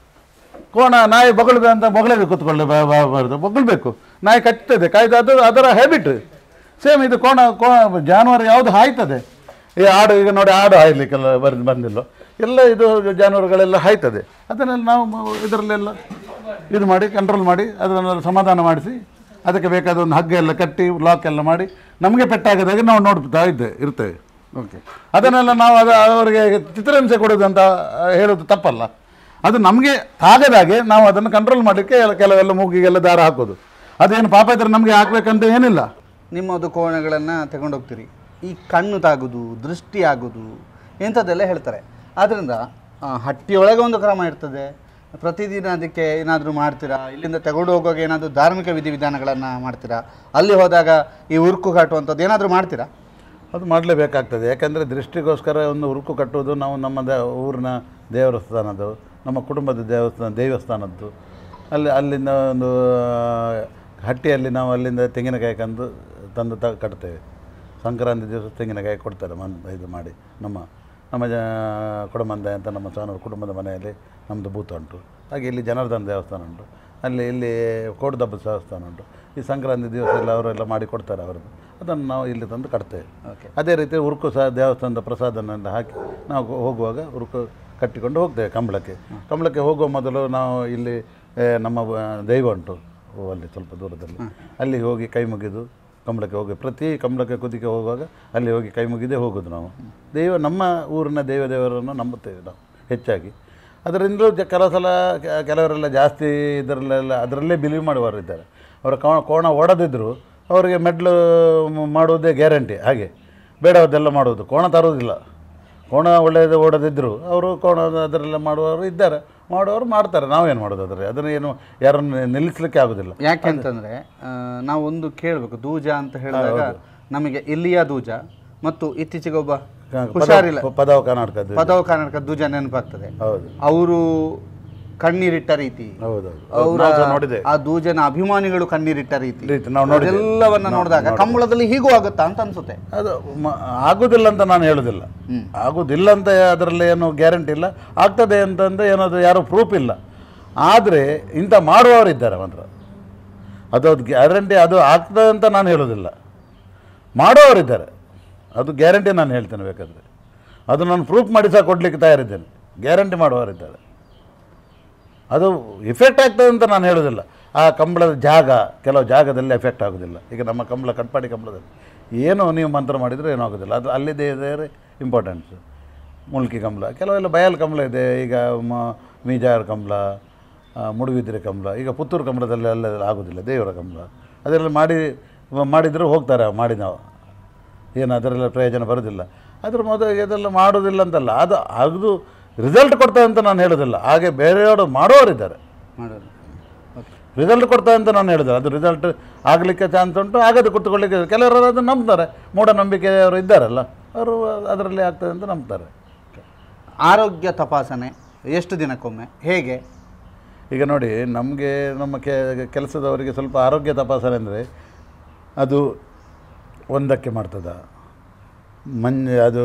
ಕೋಣ ನಾಯಿ ಬೊಗಳ್ಬೇಕು ಅಂತ ಬೊಗಳಗೆ ಕೂತ್ಕೊಳ್ಳಬಾರ್ದು, ಬೊಗಳ್ಬೇಕು. ನಾಯಿ ಕಚ್ತದೆ ಕಾಯ್ದು, ಅದು ಅದರ ಹ್ಯಾಬಿಟ್. ಸೇಮ್ ಇದು ಕೋಣ ಜಾನುವಾರು ಯಾವುದು ಹಾಯ್ತದೆ. ಈ ಆಡು ಈಗ ನೋಡಿ, ಆಡು ಹಾಯ್ಲಿಕ್ಕೆಲ್ಲ ಬಂದಿಲ್ಲ, ಎಲ್ಲ ಇದು ಜಾನುವಾರುಗಳೆಲ್ಲ ಹಾಯ್ತದೆ. ಅದನ್ನೆಲ್ಲ ನಾವು ಇದರಲ್ಲೆಲ್ಲ ಇದು ಮಾಡಿ ಕಂಟ್ರೋಲ್ ಮಾಡಿ ಅದನ್ನೆಲ್ಲ ಸಮಾಧಾನ ಮಾಡಿಸಿ ಅದಕ್ಕೆ ಬೇಕಾದ ಒಂದು ಹಗ್ಗ ಎಲ್ಲ ಕಟ್ಟಿ ಲಾಕ್ ಎಲ್ಲ ಮಾಡಿ ನಮಗೆ ಪೆಟ್ಟಾಗದಾಗೆ ನಾವು ನೋಡ್ತಾ ಇರ್ತೇವೆ. ಓಕೆ, ಅದನ್ನೆಲ್ಲ ನಾವು ಅವರಿಗೆ ಚಿತ್ರಹಿಂಸೆ ಕೊಡೋದು ಅಂತ ಹೇಳೋದು ತಪ್ಪಲ್ಲ. ಅದು ನಮಗೆ ಆಗದಾಗೆ ನಾವು ಅದನ್ನು ಕಂಟ್ರೋಲ್ ಮಾಡಲಿಕ್ಕೆ ಕೆಲವೆಲ್ಲ ಮೂಗಿಗೆಲ್ಲ ದಾರ ಹಾಕೋದು, ಅದೇನು ಪಾಪ ಇದ್ರೆ ನಮಗೆ ಹಾಕಬೇಕಂತ ಏನಿಲ್ಲ. ನಿಮ್ಮದು ಕೋಣಗಳನ್ನು ತಗೊಂಡೋಗ್ತೀರಿ, ಈ ಕಣ್ಣು ತಾಗೋದು, ದೃಷ್ಟಿ ಆಗೋದು ಇಂಥದ್ದೆಲ್ಲ ಹೇಳ್ತಾರೆ. ಆದ್ದರಿಂದ ಹಟ್ಟಿಯೊಳಗೆ ಒಂದು ಕ್ರಮ ಇರ್ತದೆ, ಪ್ರತಿದಿನ ಅದಕ್ಕೆ ಏನಾದರೂ ಮಾಡ್ತೀರಾ? ಇಲ್ಲಿಂದ ತಗೊಂಡು ಹೋಗುವಾಗ ಏನಾದರೂ ಧಾರ್ಮಿಕ ವಿಧಿವಿಧಾನಗಳನ್ನು ಮಾಡ್ತೀರಾ? ಅಲ್ಲಿ ಹೋದಾಗ ಈ ಉರುಕು ಕಟ್ಟುವಂಥದ್ದು ಏನಾದರೂ ಮಾಡ್ತೀರಾ? ಅದು ಮಾಡಲೇಬೇಕಾಗ್ತದೆ. ಯಾಕಂದರೆ ದೃಷ್ಟಿಗೋಸ್ಕರ ಒಂದು ಉರುಕು ಕಟ್ಟುವುದು ನಾವು ನಮ್ಮ ಊರಿನ ದೇವಸ್ಥಾನದ್ದು, ನಮ್ಮ ಕುಟುಂಬದ ದೇವಸ್ಥಾನದ್ದು. ಅಲ್ಲಿಂದ ಒಂದು ಹಟ್ಟಿಯಲ್ಲಿ ನಾವು ಅಲ್ಲಿಂದ ತೆಂಗಿನಕಾಯಿ ತಂದು ಕಟ್ತೇವೆ. ಸಂಕ್ರಾಂತಿ ದಿವಸ ತೆಂಗಿನಕಾಯಿ ಕೊಡ್ತಾರೆ ಇದು ಮಾಡಿ. ನಮ್ಮ ಕೊಡಮಂದೆ ಅಂತ ನಮ್ಮ ಸಾನೂರು ಕುಟುಂಬದ ಮನೆಯಲ್ಲಿ ನಮ್ಮದು ಭೂತ ಉಂಟು. ಹಾಗೆ ಇಲ್ಲಿ ಜನಾರ್ದನ ದೇವಸ್ಥಾನ ಉಂಟು, ಇಲ್ಲಿ ಕೋಡ್ದಬ್ಬ ದೇವಸ್ಥಾನ ಉಂಟು. ಈ ಸಂಕ್ರಾಂತಿ ದಿವಸ ಎಲ್ಲ ಅವರೆಲ್ಲ ಮಾಡಿ ಕೊಡ್ತಾರೆ ಅವರದ್ದು, ಅದನ್ನು ನಾವು ಇಲ್ಲಿ ತಂದು ಕಟ್ತೇವೆ. ಅದೇ ರೀತಿ ಉರುಕು ಸಹ ದೇವಸ್ಥಾನದ ಪ್ರಸಾದನೆಲ್ಲ ಹಾಕಿ ನಾವು ಹೋಗುವಾಗ ಉರುಕು ಕಟ್ಟಿಕೊಂಡು ಹೋಗ್ತೇವೆ ಕಂಬಳಕ್ಕೆ ಹೋಗುವ ಮೊದಲು ನಾವು ಇಲ್ಲಿ ನಮ್ಮ ದೈವ ಉಂಟು ಅಲ್ಲಿ ಸ್ವಲ್ಪ ದೂರದಲ್ಲಿ, ಅಲ್ಲಿ ಹೋಗಿ ಕೈ ಮುಗಿದು ಕಂಬಳಕ್ಕೆ ಹೋಗಿ ಪ್ರತಿ ಕಂಬಳಕ್ಕೆ ಕುದಿಕೆ ಹೋಗುವಾಗ ಅಲ್ಲಿ ಹೋಗಿ ಕೈ ಮುಗಿದೇ ಹೋಗೋದು ನಾವು. ನಮ್ಮ ಊರಿನ ದೇವರನ್ನು ನಂಬುತ್ತೇವೆ ನಾವು ಹೆಚ್ಚಾಗಿ. ಅದರಿಂದಲೂ ಕೆಲವು ಸಲ ಕೆಲವರೆಲ್ಲ ಜಾಸ್ತಿ ಅದರಲ್ಲೇ ಬಿಲೀವ್ ಮಾಡುವವರಿದ್ದಾರೆ. ಅವರ ಕೋಣ ಓಡದಿದ್ದರೂ ಅವರಿಗೆ ಮೆಡ್ಲು ಮಾಡುವುದೇ ಗ್ಯಾರಂಟಿ. ಹಾಗೆ ಬೇಡವದ್ದೆಲ್ಲ ಮಾಡುವುದು, ಕೋಣ ತರುವುದಿಲ್ಲ. ಕೋಣ ಒಳ್ಳೆಯದು ಓಡದಿದ್ದರೂ ಅವರು ಕೋಣ ಅದರೆಲ್ಲ ಮಾಡುವವರು ಇದ್ದಾರೆ, ಮಾಡುವವರು ಮಾಡ್ತಾರೆ. ನಾವೇನು ಮಾಡೋದು ಅದರಲ್ಲಿ, ಅದನ್ನು ಏನು ಯಾರನ್ನು ನಿಲ್ಲಿಸಲಿಕ್ಕೆ ಆಗೋದಿಲ್ಲ. ಯಾಕೆಂತಂದರೆ ನಾವು ಒಂದು ಕೇಳಬೇಕು, ದೂಜ ಅಂತ ಹೇಳಿದಾಗ ನಮಗೆ ಇಲ್ಲಿಯ ದೂಜ ಮತ್ತು ಇತ್ತೀಚೆಗೆ ಒಬ್ಬ ಹುಷಾರಿಲ್ಲ ಪದವ ಕರ್ನಾಟಕ ದೂಜ ನೆನಪಾಗ್ತದೆ. ಹೌದು, ಅವರು ಕಣ್ಣೀರಿಟ್ಟ ರೀತಿ, ಅವರ ಆ ದೂಜನ ಅಭಿಮಾನಿಗಳು ಕಣ್ಣೀರಿಟ್ಟ ರೀತಿ ಎಲ್ಲವನ್ನ ನೋಡಿದಾಗ ಕಂಬಳದಲ್ಲಿ ಹೀಗೂ ಆಗುತ್ತಾ ಅಂತ ಅನ್ಸುತ್ತೆ. ಅದು ಆಗುದಿಲ್ಲ ಅಂತ ನಾನು ಹೇಳುದಿಲ್ಲ, ಆಗುದಿಲ್ಲ ಅಂತ ಅದರಲ್ಲಿ ಏನು ಗ್ಯಾರಂಟಿ ಇಲ್ಲ. ಆಗ್ತದೆ ಅಂತಂದ್ರೆ ಏನದು ಯಾರು ಪ್ರೂಫ್ ಇಲ್ಲ. ಆದರೆ ಇಂಥ ಮಾಡುವವರಿದ್ದಾರೆ ಮಾತ್ರ, ಅದು ಗ್ಯಾರಂಟಿ ಅದು ಆಗ್ತದೆ ಅಂತ ನಾನು ಹೇಳೋದಿಲ್ಲ. ಮಾಡುವವರಿದ್ದಾರೆ, ಅದು ಗ್ಯಾರಂಟಿ ನಾನು ಹೇಳ್ತೇನೆ. ಬೇಕಾದರೆ ಅದು ನಾನು ಪ್ರೂಫ್ ಮಾಡಿ ಸಹ ಕೊಡಲಿಕ್ಕೆ ತಯಾರಿದ್ದೇನೆ. ಗ್ಯಾರಂಟಿ ಮಾಡುವವರಿದ್ದಾರೆ, ಅದು ಎಫೆಕ್ಟ್ ಆಗ್ತದೆ ಅಂತ ನಾನು ಹೇಳೋದಿಲ್ಲ. ಆ ಕಂಬಳದ ಕೆಲವು ಜಾಗದಲ್ಲಿ ಎಫೆಕ್ಟ್ ಆಗೋದಿಲ್ಲ. ಈಗ ನಮ್ಮ ಕಂಬಳ ಕಟ್ಪಾಡಿ ಕಂಬಳದಲ್ಲಿ ಏನೋ ನೀವು ಮಂತ್ರ ಮಾಡಿದರೆ ಏನೂ ಆಗೋದಿಲ್ಲ. ಅದು ಅಲ್ಲಿದೆ ಇಂಪಾರ್ಟೆನ್ಸು. ಮುಲ್ಕಿ ಕಂಬಳ, ಕೆಲವೆಲ್ಲ ಬಯಲು ಕಂಬಳ ಇದೆ. ಈಗ ಮೀಜಾರ್ ಕಂಬಳ, ಮುಡುಬಿದಿರೆ ಕಂಬಳ, ಈಗ ಪುತ್ತೂರು ಕಂಬಳದಲ್ಲಿ ಅಲ್ಲೆಲ್ಲ ಆಗೋದಿಲ್ಲ. ದೇವರ ಕಂಬಳ ಅದೆಲ್ಲ ಮಾಡಿದರೂ ಹೋಗ್ತಾರೆ. ಮಾಡಿ ನಾವು ಏನು ಅದರೆಲ್ಲ ಪ್ರಯೋಜನ ಬರೋದಿಲ್ಲ. ಅದ್ರ ಮೊದಲು ಇದೆಲ್ಲ ಮಾಡೋದಿಲ್ಲ ಅಂತಲ್ಲ, ಅದು ರಿಸಲ್ಟ್ ಕೊಡ್ತದೆ ಅಂತ ನಾನು ಹೇಳೋದಿಲ್ಲ. ಹಾಗೆ ಬೇರೆಯವರು ಮಾಡೋರಿದ್ದಾರೆ, ರಿಸಲ್ಟ್ ಕೊಡ್ತದೆ ಅಂತ ನಾನು ಹೇಳೋದಿಲ್ಲ. ಅದು ರಿಸಲ್ಟ್ ಆಗಲಿಕ್ಕೆ ಚಾನ್ಸ್ ಉಂಟು, ಆಗದೆ ಕೂತ್ಕೊಳ್ಳಿಕ್ಕೆ. ಕೆಲವರು ಅದನ್ನು ನಂಬ್ತಾರೆ, ಮೂಢನಂಬಿಕೆಯವರು ಇದ್ದಾರಲ್ಲ, ಅವರು ಅದರಲ್ಲಿ ಆಗ್ತದೆ ಅಂತ ನಂಬ್ತಾರೆ. ಆರೋಗ್ಯ ತಪಾಸಣೆ ಎಷ್ಟು ದಿನಕ್ಕೊಮ್ಮೆ, ಹೇಗೆ? ಈಗ ನೋಡಿ, ನಮಗೆ ನಮ್ಮ ಕೆಲಸದವರಿಗೆ ಸ್ವಲ್ಪ ಆರೋಗ್ಯ ತಪಾಸಣೆ ಅಂದರೆ ಅದು ಒಂದಕ್ಕೆ ಮಾಡ್ತದ, ಅದು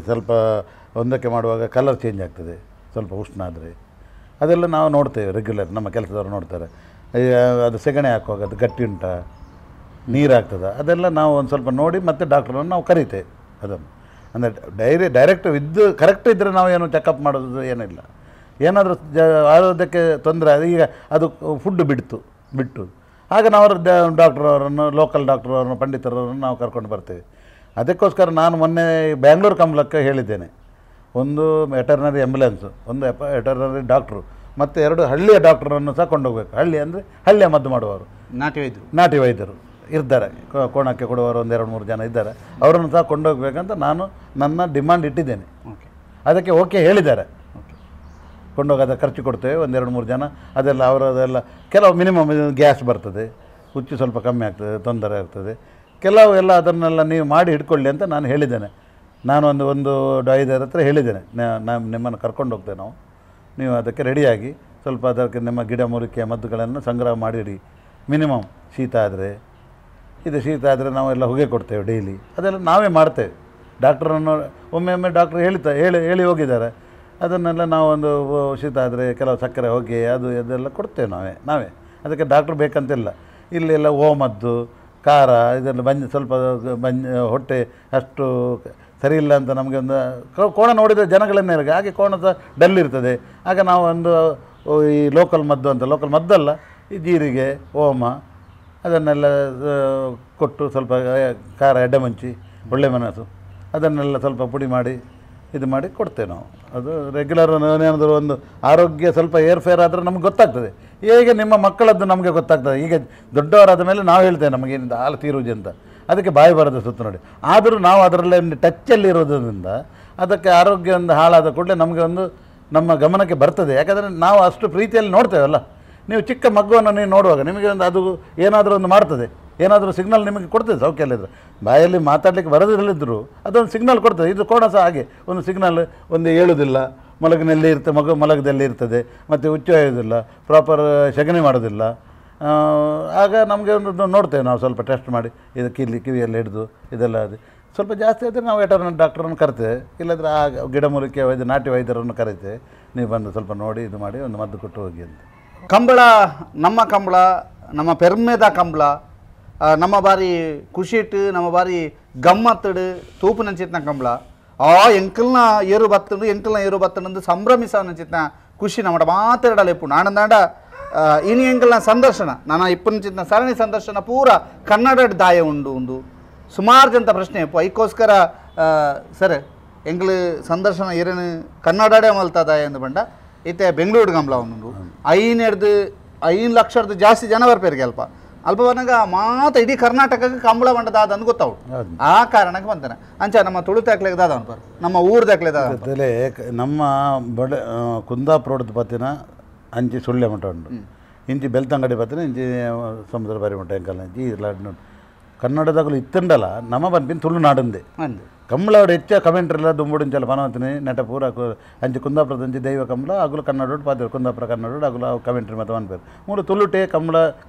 ಸ್ವಲ್ಪ ಒಂದಕ್ಕೆ ಮಾಡುವಾಗ ಕಲರ್ ಚೇಂಜ್ ಆಗ್ತದೆ, ಸ್ವಲ್ಪ ಉಷ್ಣ ಆದರೆ ಅದೆಲ್ಲ ನಾವು ನೋಡ್ತೇವೆ ರೆಗ್ಯುಲರ್. ನಮ್ಮ ಕೆಲಸದವರು ನೋಡ್ತಾರೆ. ಅದು ಸೆಗಣಿ ಹಾಕುವಾಗ ಅದು ಗಟ್ಟಿ ಉಂಟಾ, ನೀರಾಗ್ತದೆ, ಅದೆಲ್ಲ ನಾವು ಒಂದು ಸ್ವಲ್ಪ ನೋಡಿ ಮತ್ತೆ ಡಾಕ್ಟ್ರನ್ನು ನಾವು ಕರಿತೇವೆ. ಅದನ್ನು ಅಂದರೆ ಡೈರೆಕ್ಟ್ ಕರೆಕ್ಟ್ ಇದ್ದರೆ ನಾವು ಏನು ಚೆಕಪ್ ಮಾಡೋದು ಏನಿಲ್ಲ. ಏನಾದರೂ ಆರೋಗ್ಯಕ್ಕೆ ತೊಂದರೆ ಈಗ ಅದು ಫುಡ್ ಬಿಟ್ಟು ಆಗ ನಾವು ಡಾಕ್ಟ್ರವರನ್ನು, ಲೋಕಲ್ ಡಾಕ್ಟ್ರವರನ್ನು, ಪಂಡಿತರವರನ್ನು ನಾವು ಕರ್ಕೊಂಡು ಬರ್ತೇವೆ. ಅದಕ್ಕೋಸ್ಕರ ನಾನು ಮೊನ್ನೆ ಬ್ಯಾಂಗ್ಳೂರು ಕಂಬಳಕ್ಕೆ ಹೇಳಿದ್ದೇನೆ, ಒಂದು ವೆಟರ್ನರಿ ಆ್ಯಂಬುಲೆನ್ಸು, ಒಂದು ವೆಟರ್ನರಿ ಡಾಕ್ಟ್ರು ಮತ್ತು 2 ಹಳ್ಳಿಯ ಡಾಕ್ಟ್ರನ್ನು ಸಹ ಕೊಂಡೋಗ್ಬೇಕು. ಹಳ್ಳಿ ಅಂದರೆ ಹಳ್ಳಿಯ ಮದ್ದು ಮಾಡುವವರು, ನಾಟಿ ವೈದ್ಯರು ಇದ್ದಾರೆ, ಕೋಣಕ್ಕೆ ಕೊಡುವವರು 1-2-3 ಜನ ಇದ್ದಾರೆ. ಅವರನ್ನು ಸಹ ಕೊಂಡೋಗ್ಬೇಕಂತ ನಾನು ನನ್ನ ಡಿಮಾಂಡ್ ಇಟ್ಟಿದ್ದೇನೆ. ಅದಕ್ಕೆ ಓಕೆ ಹೇಳಿದ್ದಾರೆ, ಕೊಂಡೋಗೋದ ಖರ್ಚು ಕೊಡ್ತೇವೆ, 1-2-3 ಜನ ಅದೆಲ್ಲ ಅವರದೆಲ್ಲ. ಕೆಲವು ಮಿನಿಮಮ್ ಗ್ಯಾಸ್ ಬರ್ತದೆ, ಹುಚ್ಚು ಸ್ವಲ್ಪ ಕಮ್ಮಿ ಆಗ್ತದೆ, ತೊಂದರೆ ಆಗ್ತದೆ, ಕೆಲವು ಎಲ್ಲ ಅದನ್ನೆಲ್ಲ ನೀವು ಮಾಡಿ ಹಿಡ್ಕೊಳ್ಳಿ ಅಂತ ನಾನು ಹೇಳಿದ್ದೇನೆ. ನಾನು ಒಂದು 5 ಹತ್ರ ಹೇಳಿದ್ದೇನೆ, ನಾನು ನಿಮ್ಮನ್ನು ಕರ್ಕೊಂಡು ಹೋಗ್ತೇವೆ ನಾವು, ನೀವು ಅದಕ್ಕೆ ರೆಡಿಯಾಗಿ ಸ್ವಲ್ಪ ಅದಕ್ಕೆ ನಿಮ್ಮ ಗಿಡ ಮೂಲಿಕೆ ಮದ್ದುಗಳನ್ನು ಸಂಗ್ರಹ ಮಾಡಿಡಿ. ಮಿನಿಮಮ್ ಶೀತ ಆದರೆ ಶೀತ ನಾವೆಲ್ಲ ಹೊಗೆ ಕೊಡ್ತೇವೆ ಡೈಲಿ, ಅದೆಲ್ಲ ನಾವೇ ಮಾಡ್ತೇವೆ. ಡಾಕ್ಟ್ರನ್ನು ಒಮ್ಮೆ ಡಾಕ್ಟ್ರ್ ಹೇಳಿ ಹೋಗಿದ್ದಾರೆ. ಅದನ್ನೆಲ್ಲ ನಾವು ಒಂದು ಶೀತ ಆದರೆ ಕೆಲವು ಸಕ್ಕರೆ ಹೊಗೆ ಅದೆಲ್ಲ ಕೊಡ್ತೇವೆ ನಾವೇ. ಅದಕ್ಕೆ ಡಾಕ್ಟ್ರು ಬೇಕಂತಿಲ್ಲ. ಇಲ್ಲೆಲ್ಲ ಓಮದ್ದು ಖಾರ ಇದೆಲ್ಲ ಸ್ವಲ್ಪ ಹೊಟ್ಟೆ ಅಷ್ಟು ಸರಿ ಇಲ್ಲ ಅಂತ ನಮಗೆ ಒಂದು ಕೋಣ ನೋಡಿದರೆ ಜನಗಳನ್ನೇ ಹಾಗೆ ಕೋಣ ಸಹ ಡಲ್ ಇರ್ತದೆ. ಆಗ ನಾವು ಒಂದು ಈ ಲೋಕಲ್ ಮದ್ದಲ್ಲ, ಈ ಜೀರಿಗೆ ಓಮ ಅದನ್ನೆಲ್ಲ ಕೊಟ್ಟು ಸ್ವಲ್ಪ ಖಾರ ಎಡ್ಡೆ ಮುಂಚಿ ಒಳ್ಳೆ ಮೆಣಸು ಅದನ್ನೆಲ್ಲ ಸ್ವಲ್ಪ ಪುಡಿ ಮಾಡಿ ಇದು ಮಾಡಿ ಕೊಡ್ತೇವೆ ನಾವು. ಅದು ರೆಗ್ಯುಲರ್ ಏನಾದರೂ ಒಂದು ಆರೋಗ್ಯ ಸ್ವಲ್ಪ ಏರ್ಫೇರ್ ಆದರೆ ನಮ್ಗೆ ಗೊತ್ತಾಗ್ತದೆ. ಹೇಗೆ ನಿಮ್ಮ ಮಕ್ಕಳದ್ದು ನಮಗೆ ಗೊತ್ತಾಗ್ತದೆ. ಈಗ ದೊಡ್ಡವರಾದ ಮೇಲೆ ನಾವು ಹೇಳ್ತೇವೆ ನಮಗೆ ಹಾಲು ತೀರುವುದು ಅಂತ, ಅದಕ್ಕೆ ಬಾಯಿ ಬರೋದು ಸುತ್ತ ನೋಡಿ. ಆದರೂ ನಾವು ಅದರಲ್ಲೇ ಒಂದು ಟಚ್ಚಲ್ಲಿ ಇರೋದ್ರಿಂದ ಅದಕ್ಕೆ ಆರೋಗ್ಯ ಒಂದು ಹಾಳಾದ ಕೂಡಲೇ ನಮಗೆ ಒಂದು ನಮ್ಮ ಗಮನಕ್ಕೆ ಬರ್ತದೆ. ಯಾಕಂದರೆ ನಾವು ಅಷ್ಟು ಪ್ರೀತಿಯಲ್ಲಿ ನೋಡ್ತೇವಲ್ಲ. ನೀವು ಚಿಕ್ಕ ಮಗುವನ್ನು ನೀವು ನೋಡುವಾಗ ನಿಮಗೆ ಒಂದು ಅದು ಏನಾದರೂ ಒಂದು ಮಾಡ್ತದೆ, ಏನಾದರೂ ಸಿಗ್ನಲ್ ನಿಮಗೆ ಕೊಡ್ತದೆ. ಸೌಖ್ಯಲ್ಲಿದ್ದರೆ ಬಾಯಲ್ಲಿ ಮಾತಾಡಲಿಕ್ಕೆ ಬರೋದಿಲ್ಲದಿದ್ದರೂ ಅದೊಂದು ಸಿಗ್ನಲ್ ಕೊಡ್ತದೆ. ಇದು ಕೋಣ ಸಹ ಹಾಗೆ ಒಂದು ಸಿಗ್ನಲ್, ಒಂದು ಹೇಳೋದಿಲ್ಲ, ಮಲಗಿನಲ್ಲಿ ಇರ್ತದೆ, ಮಲಗದಲ್ಲಿ ಇರ್ತದೆ, ಮತ್ತು ಹುಚ್ಚು ಒಯ್ಯೋದಿಲ್ಲ, ಪ್ರಾಪರ್ ಸಗಣಿ ಮಾಡೋದಿಲ್ಲ. ಆಗ ನಮಗೆ ಒಂದು ನೋಡ್ತೇವೆ ನಾವು ಸ್ವಲ್ಪ ಟೆಸ್ಟ್ ಮಾಡಿ, ಇದು ಕಿವಿಯಲ್ಲಿ ಹಿಡಿದು ಇದೆಲ್ಲ ಅದು ಸ್ವಲ್ಪ ಜಾಸ್ತಿ ಆದರೆ ನಾವು ವೆಟರ್ನರಿ ಡಾಕ್ಟ್ರನ್ನು ಕರಿತೇವೆ. ಇಲ್ಲಾಂದರೆ ಆ ಗಿಡಮೂಲಿಕೆ ನಾಟಿ ವೈದ್ಯರನ್ನು ಕರಿತೇವೆ. ನೀವು ಬಂದು ಸ್ವಲ್ಪ ನೋಡಿ ಇದು ಮಾಡಿ ಒಂದು ಮದ್ದು ಕೊಟ್ಟು ಹೋಗಿ ಅಂತ. ಕಂಬಳ ನಮ್ಮ ಪೆರ್ಮೆದ ಕಂಬಳ ನಮ್ಮ ಬಾರಿ ಖುಷಿಟ್ಟು ನಮ್ಮ ಬಾರಿ ಗಮ್ಮತ್ತಡು ತೂಪು ನಂಚಿತ್ನ ಕಂಬಳ ಎಂಕಲ್ನ ಏರು ಬತ್ತಂದು ಸಂಭ್ರಮಿಸವನಂಚಿತ್ನ ಖುಷಿ ನಮ್ಮ ಮಾತಾಡಲ್ಲ ಇಪ್ಪು ನಾಡಂದಾಂಡ ಇನಿ ಎಂಕಲ್ನ ಸಂದರ್ಶನ ನಾನು ಇಪ್ಪನಂಚಿತ್ನ ಸರಣಿ ಸಂದರ್ಶನ ಪೂರ ಕನ್ನಡ ದಾಯ ಉಂಡು ಸುಮಾರು ಜನ ಪ್ರಶ್ನೆ ಇಪ್ಪು ಐಕೋಸ್ಕರ ಸರ್ ಎಂಕಲ್ ಸಂದರ್ಶನ ಏರೇನು ಕನ್ನಡೇ ಮಲ್ತದಾಯ ಎಂದು ಬಂಡ ಇತ್ತೆ ಬೆಂಗಳೂರು ಕಂಬಳ ಉಂಡು 5 ಲಕ್ಷದ ಜಾಸ್ತಿ ಜನ ಬರ್ಪೇರಿಗೆ ಅಲ್ಪ ಬಂದಾಗ ಮಾತ್ರ ಇಡೀ ಕರ್ನಾಟಕಕ್ಕೆ ಕಂಬಳ ಬಂಡದಾದ ಅಂತ ಗೊತ್ತಾವು. ಆ ಕಾರಣಕ್ಕೆ ಬಂತಾನೆ ಅಂಚ ನಮ್ಮ ತುಳುತಾಕ್ಲೆಗೆ ದಾದ ಅನ್ಪಾರ ನಮ್ಮ ಊರ್ದಾಕ್ಲೆ ದಾದ ನಮ್ಮ ಬಡ ಕುಂದಾಪುರದ ಪತ್ತಿನ ಅಂಚಿ ಸುಳ್ಳೆ ಮಠ ಉಂಟು, ಇಂಚಿ ಬೆಳ್ತಂಗಡಿ ಪತ್ತಿನ ಇಂಚಿ ಸಮುದ್ರ ಬಾರಿ ಮಠ ಎಂಕಲ್ ಇಂಚಿ ಇಲ್ಲ ಕನ್ನಡದಾಗಲು ಇತ್ತಂಡಲ್ಲ ನಮ್ಮ ಬಂದ್ಬಿನ್ ತುಳುನಾಡಂದೆ ಕಂಬಳವ್ರು ಹೆಚ್ಚ ಕಮೆಂಟ್ರೆಲ್ಲ ದುಂಬುಡಿಂಚಲ್ಲ ಪನವತಿನಿ ನೆಟ ಪೂರ ಅಂಚಿ ಕುಂದಾಪುರದ ಅಂಚಿ ದೈವ ಕಂಬಳ ಅಗುಲು ಕನ್ನಡ ಪಾತ್ರ ಕುಂದಾಪುರ ಕನ್ನಡ ಅಗುಲು ಕಮೆಂಟ್ರಿ ಮತ್ತು ಅನ್ಪೇರು ಮೂರು ತುಳುಟೆ ಕಂಬಳ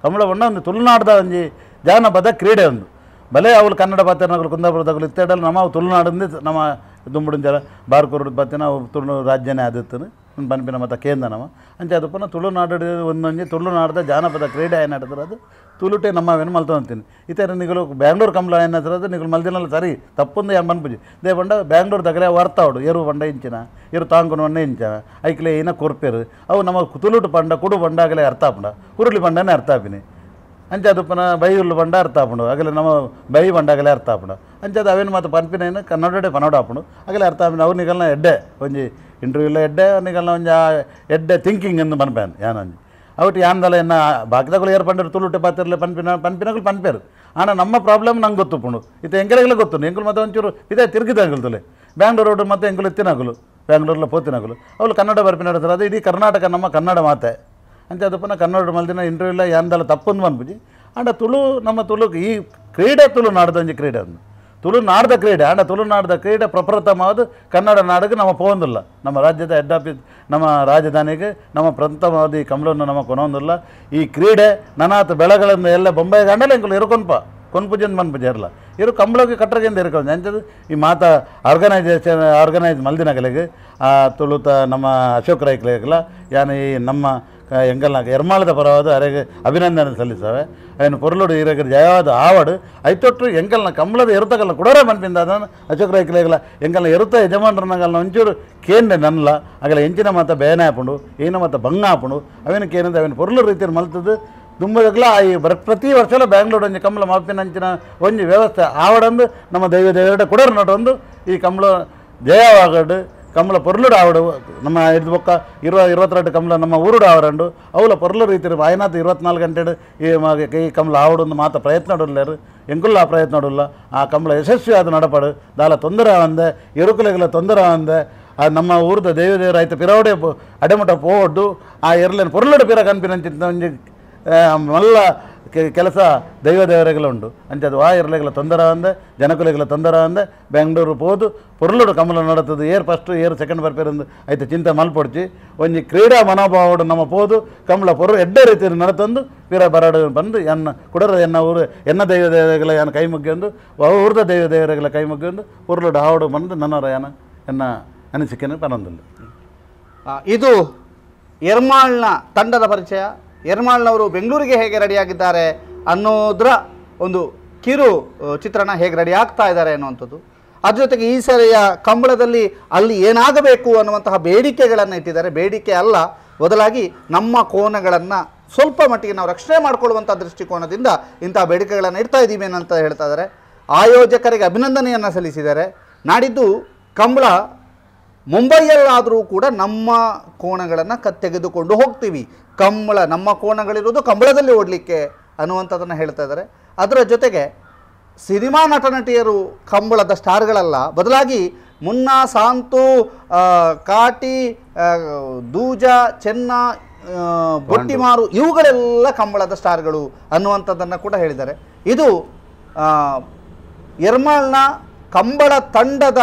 ಬಣ್ಣ ಒಂದು ತುಳುನಾಡ್ದ ಒಂಜಿ ಜಾನಪದ ಕ್ರೀಡೆ ಒಂದು ಬಲೆ ಅವಳು ಕನ್ನಡ ಪಾತ್ರನಗಳು ಕುಂದಾಪುರದಾಗಲು ಇತ್ತೇಡಲ್ಲ ನಮ್ಮ ತುಳುನಾಡಿಂದ ನಮ್ಮ ದುಂಬುಡಿಂಚಲ ಬಾರ್ಕೂರು ಪತ್ತಿನ ತುಳು ರಾಜ್ಯನೇ ಆದಿತ್ತು ಪನ್ಪಿನ ಮತ್ತು ಕೇಂದ್ರ ನಮ್ಮ ಅಂಚೆ ಅದು ಪುನಃ ತುಳುನಾಡು ಒಂದೊಂದು ತುಳುನಾಡ್ದ ಜಾನಪದ ಕ್ರೀಡೆ ಏನಾಡ್ತಾರೆ ಅದು ತುಳುಟೆ ನಮ್ಮವೇನು ಮಲ್ತೊಂತೀನಿ ಇತರ ನಿಗಳು ಬ್ಯಾಂಗ್ಳೂರು ಕಂಬಳ ಏನಾದ್ರೆ ಅದು ನಿಗಳು ಮಲ್ದಿನಲ್ಲ ಸರಿ ತಪ್ಪೊಂದು ಬನ್ಪುಜಿ ದೇ ಬಂಡ ಬ್ಯಾಂಗ್ಳೂರು ದಗಲೆ ವರ್ತಾವಡು ಎರು ಬಂಡ ಇಂಚಿನ ಎರು ತಾಂಕೊಂಡು ಬಣ್ಣ ಇಂಚ ಐಕ್ಲೆ ಏನ ಕೊರ್ಪೇರು ಅವು ನಮ್ಮ ತುಳುಟು ಪಂಡ ಕುಡು ಬಂಡ ಆಗಲೇ ಅರ್ಥ ಆಪಂಡ ಹುರುಳಿ ಬಂಡನೇ ಅರ್ಥ ಆಪಿನಿ ಅಂಚೆ ಅದು ಪುನಃ ಬೈ ಹುಲ್ಲು ಬಂಡ ಅರ್ಥ ಆಪುಂಡು ಆಗಲೇ ನಮ್ಮ ಬೈ ಬಂಡ ಆಗಲೇ ಅರ್ಥ ಆಪುಂಡು ಅಂಚೆ ಅದು ಅವೇನು ಮತ್ತು ಪನ್ಪಿನೇನು ಕನ್ನಡ ಪನೋಡ ಆಪುಂಡು ಆಗಲೇ ಅರ್ಥ ಆಪಿನ ಅವ್ರು ನಿಗಲ್ನ ಎಡ್ಡೆ ಒಂಜಿ ಇಂಟರ್ವ್ಯೂಲ್ಲ ಎಡ್ಡೆ ನಿಗಲ್ನ ಒಂಜಿ ಎಡ್ಡೆ ಥಿಂಕಿಂಗ್ ಎಂದು ಪನ್ಪೇನು ಯಾನೊಂಜಿ ಅವಟ್ಟು ಯಾಂದಲ್ಲ ಎನ್ನ ಬಾಕಿದಾಗಲು ಏರು ಪಂಡರು ತುಳುಟೆ ಪಾತ್ರೆಲ್ಲ ಪನ್ಪಿನಗಳು ಪನ್ಪೇರು ಆನ ನಮ್ಮ ಪ್ರಾಬ್ಲಮ್ ನಂಗೆ ಗೊತ್ತುಪುಂಡು ಇತ್ತು ಎಂಕಲೆಲ್ಲ ಗೊತ್ತು ಎಂಕಲು ಮತ್ತೆ ಒಂಚೂರು ಇದೇ ತಿರುಗಿದಾಗಲು ತುಲೆ ಬ್ಯಾಂಗ್ಳೂರು ರೋಡ್ ಮತ್ತು ಎಂಕಲು ಎತ್ತಿನಾಗಲು ಬ್ಯಾಂಗ್ಳೂರ್ಲ ಪೋತಿನಾಗಲು ಅವಳು ಕನ್ನಡ ಬರ್ಪಿನಾಡ್ತಾರೆ ಅದು ಇಡೀ ಕರ್ನಾಟಕ ನಮ್ಮ ಕನ್ನಡ ಮಾತೆ ಅಂಚೆ ಅದು ಪುನಃ ಕನ್ನಡ ಮಲ್ದಿನ ಇಂಟರ್ವ್ಯೂಲ್ಲ ಯಾಂದಲ್ಲ ತಪ್ಪೊಂದು ಬಂದ್ಬಿಜಿ ಆಂಡ ತುಳು ನಮ್ಮ ತುಳುಕು ಈ ಕ್ರೀಡೆ ತುಳುನಾಡ್ದಂಜಿ ಕ್ರೀಡೆ ಅಂದು ತುಳುನಾಡ್ದ ಕ್ರೀಡೆ ಆಂಡ ತುಳುನಾಡ್ದ ಕ್ರೀಡೆ ಪ್ರಪ್ರಥಮವಾದ ಕನ್ನಡ ನಾಡಿಗೆ ನಮ್ಮ ಪೋಂದಿಲ್ಲ ನಮ್ಮ ರಾಜ್ಯದ ಹೆಡ್ ಆಫೀಸ್ ನಮ್ಮ ರಾಜಧಾನಿಗೆ ನಮ್ಮ ಪ್ರಥಮವಾದ ಈ ಕಂಬಳವನ್ನು ನಮ್ಮ ಕೊನೊಂದಿಲ್ಲ ಈ ಕ್ರೀಡೆ ನನಾತ ಬೆಳೆಗಳನ್ನು ಎಲ್ಲ ಬೊಂಬಾಯಿ ಗಂಡಲ್ಲ ಎಂಕಲು ಇರುಕೊಂಪ ಕೊನ್ಪುಜನ್ ಮನ್ಪುಜ ಇರಲ್ಲ ಇರು ಕಂಬಳಕ್ಕೆ ಕಟ್ಟರಗಿಂದ ಇರ್ಕೊಂಡು ಅಂಚದು ಈ ಮಾತಾ ಆರ್ಗನೈಸ್ ಮಲ್ದಿನಗಲಿಗೆ ತುಳುತ ನಮ್ಮ ಅಶೋಕ್ ರೈಕ್ಲೆಗಲ ಯಾನ ಈ ನಮ್ಮ ಎಂಗಲ್ನಾಗ ಎರ್ಮಾಳದ ಪರವಾದ ಅರೆಗೆ ಅಭಿನಂದನೆ ಸಲ್ಲಿಸ್ತವೆ ಅವನು ಪೊರ್ಲುಡು ಇರಗೆ ಜಯವಾದ ಆವಡು ಐತೊಟ್ಟು ಎಂಕಲ್ನ ಕಂಬಳದ ಎರುತಗಲ್ಲ ಕೊಡೋರೆ ಮನ್ಪಿಂದ ಅದನ್ನು ಅಶೋಕ್ ರೈಕ್ಲೆಗಲ ಎಂಕಲ್ನ ಎರುತ ಯಜಮಾನ್ರನ್ನಾಗಲ್ಲ ಒಂಚೂರು ಕೇಂದ್ರ ನನ್ನಲ್ಲ ಆಗಲ್ಲ ಎಂಚಿನ ಮಾತ ಬೇನೆ ಹಾಪುಂಡು ಏನ ಮಾತ ಬಂಗ ಹಾಪುಂಡು ಅವೇನಕ್ಕೆ ಏನಂತ ಅವನು ಪೊರ್ಲು ರೀತಿಯಲ್ಲಿ ಮಲ್ತದ್ದು ದುಂಬದಗ್ಲ ಈ ಪ್ರತಿ ವರ್ಷಲ ಬ್ಯಾಂಗ್ಳೂರ್ ಒಂಜಿ ಕಂಬಳ ಮಾಪಿನಂಚಿನ ಒಂಜಿ ವ್ಯವಸ್ಥೆ ಆವಡಂದು ನಮ್ಮ ದೇವರ ಕುಡರ್ ನಟೊಂದು ಈ ಕಂಬಳ ಜಯವಾಗಡು ಕಂಬಳ ಪೊರ್ಲುಡು ಆವಡು ನಮ್ಮ ಇದು ಬೊಕ್ಕ 22 ಕಂಬಳ ನಮ್ಮ ಊರುಡು ಆವರಂಡು ಅವಲ ಪೊರ್ಲು ರೀತಿ ಆಯ್ನಾತು 24 ಗಂಟೆ ಈ ಕಂಬಳ ಆವಡೊಂದು ಮಾತ ಪ್ರಯತ್ನ ನಡಲ್ಲೇರು ಎಂಕುಲ್ಲ ಆ ಪ್ರಯತ್ನ ನಡಲ್ಲ ಆ ಕಂಬಳ ಯಶಸ್ವಿ ಆದ ನಡಪಡು ದಾಲ ತೊಂದರೆ ಆವಂದೆ ಎರುಕುಲೆಗಳ ತೊಂದರೆ ಆವಂದೆ ನಮ್ಮ ಊರದ ದೇವರ ಆಯ್ತು ಪಿರವಡೆ ಅಡೆಮಟ ಪೋವಡ್ಡು ಆ ಎರಲೇನು ಪೊರ್ಲುಡು ಪಿರ ಕನ್ಪಿನಂಚಿನ ಒಂಜಿ ಮಲ್ಲ ಕೆಲಸ ದೇವರೆಗಳ ಉಂಡು ಅಂಚದು ಆ ಎರಲೆಗಳ ತೊಂದರೆ ಅಂದೆ ಜನಕುಲೆಗಳ ತೊಂದರೆ ಅಂದೆ ಬೆಂಗಳೂರು ಪೋದು ಪೊರ್ಲುಡು ಕಮಲ ನಡತದು ಏರ್ ಫಸ್ಟ್ ಏರ್ ಸೆಕೆಂಡ್ ಬರ್ಪೇರಂದು ಆಯ್ತು ಚಿಂತೆ ಮಲ್ಪೊಡ್ಚಿ ಒಂಜಿ ಕ್ರೀಡಾ ಮನೋಭಾವಡು ನಮ್ಮ ಪೋದು ಕಮಲ ಪೊರ್ಲು ಎಡ್ಡೆ ರೀತಿಯಲ್ಲಿ ನಡತಂದು ಪಿರ ಬರಡು ಬಂದು ಎನ್ನ ಕುಡರ ಎನ್ನ ಊರು ಎನ್ನ ದೇವಗಳ ಯಾನ ಕೈ ಮುಗ್ಗಿಯೊಂದು ಊರ್ದ ದೇವರೆಗಳ ಕೈ ಮುಗ್ಗಿಯೊಂದು ಪೊರ್ಲುಡು ಹಾವಡು ಬಂದು ನನ್ನರ ಯಾನ ಎನ್ನ ಅನಿಸಿಕೆಯನ್ನು ಪನೊಂದಿಲ್ಲ. ಇದು ಎರ್ಮಾಳ್ನ ತಂಡದ ಪರಿಚಯ. ಎರ್ಮಾಳ್ನವರು ಬೆಂಗಳೂರಿಗೆ ಹೇಗೆ ರೆಡಿಯಾಗಿದ್ದಾರೆ ಅನ್ನೋದರ ಒಂದು ಕಿರು ಚಿತ್ರಣ, ಹೇಗೆ ರೆಡಿ ಆಗ್ತಾ ಇದ್ದಾರೆ ಅನ್ನುವಂಥದ್ದು. ಅದ್ರ ಜೊತೆಗೆ ಈ ಸರಿಯ ಕಂಬಳದಲ್ಲಿ ಅಲ್ಲಿ ಏನಾಗಬೇಕು ಅನ್ನುವಂತಹ ಬೇಡಿಕೆಗಳನ್ನು ಇಟ್ಟಿದ್ದಾರೆ. ಬೇಡಿಕೆ ಅಲ್ಲ, ಬದಲಾಗಿ ನಮ್ಮ ಕೋನಗಳನ್ನು ಸ್ವಲ್ಪ ಮಟ್ಟಿಗೆ ನಾವು ರಕ್ಷಣೆ ಮಾಡಿಕೊಳ್ಳುವಂಥ ದೃಷ್ಟಿಕೋನದಿಂದ ಇಂತಹ ಬೇಡಿಕೆಗಳನ್ನು ಇಡ್ತಾ ಇದ್ದೀವಿ ಅಂತ ಹೇಳ್ತಾ ಇದ್ದಾರೆ. ಆಯೋಜಕರಿಗೆ ಅಭಿನಂದನೆಯನ್ನು ಸಲ್ಲಿಸಿದ್ದಾರೆ. ನಾಡಿದ್ದು ಕಂಬಳ ಮುಂಬೈಯಲ್ಲಾದರೂ ಕೂಡ ನಮ್ಮ ಕೋಣಗಳನ್ನು ತೆಗೆದುಕೊಂಡು ಹೋಗ್ತೀವಿ, ಕಂಬಳ ನಮ್ಮ ಕೋಣಗಳಿರೋದು ಕಂಬಳದಲ್ಲಿ ಓಡಲಿಕ್ಕೆ ಅನ್ನುವಂಥದ್ದನ್ನು ಹೇಳ್ತಾ ಇದ್ದಾರೆ. ಅದರ ಜೊತೆಗೆ ಸಿನಿಮಾ ನಟ ನಟಿಯರು ಕಂಬಳದ ಸ್ಟಾರ್ಗಳಲ್ಲ, ಬದಲಾಗಿ ಮುನ್ನಾ, ಸಾಂತು, ಕಾಟಿ, ದೂಜ, ಚೆನ್ನ, ಬೊಟ್ಟಿಮಾರು ಇವುಗಳೆಲ್ಲ ಕಂಬಳದ ಸ್ಟಾರ್ಗಳು ಅನ್ನುವಂಥದ್ದನ್ನು ಕೂಡ ಹೇಳಿದ್ದಾರೆ. ಇದು ಎರ್ಮಾಳ್ನ ಕಂಬಳ ತಂಡದ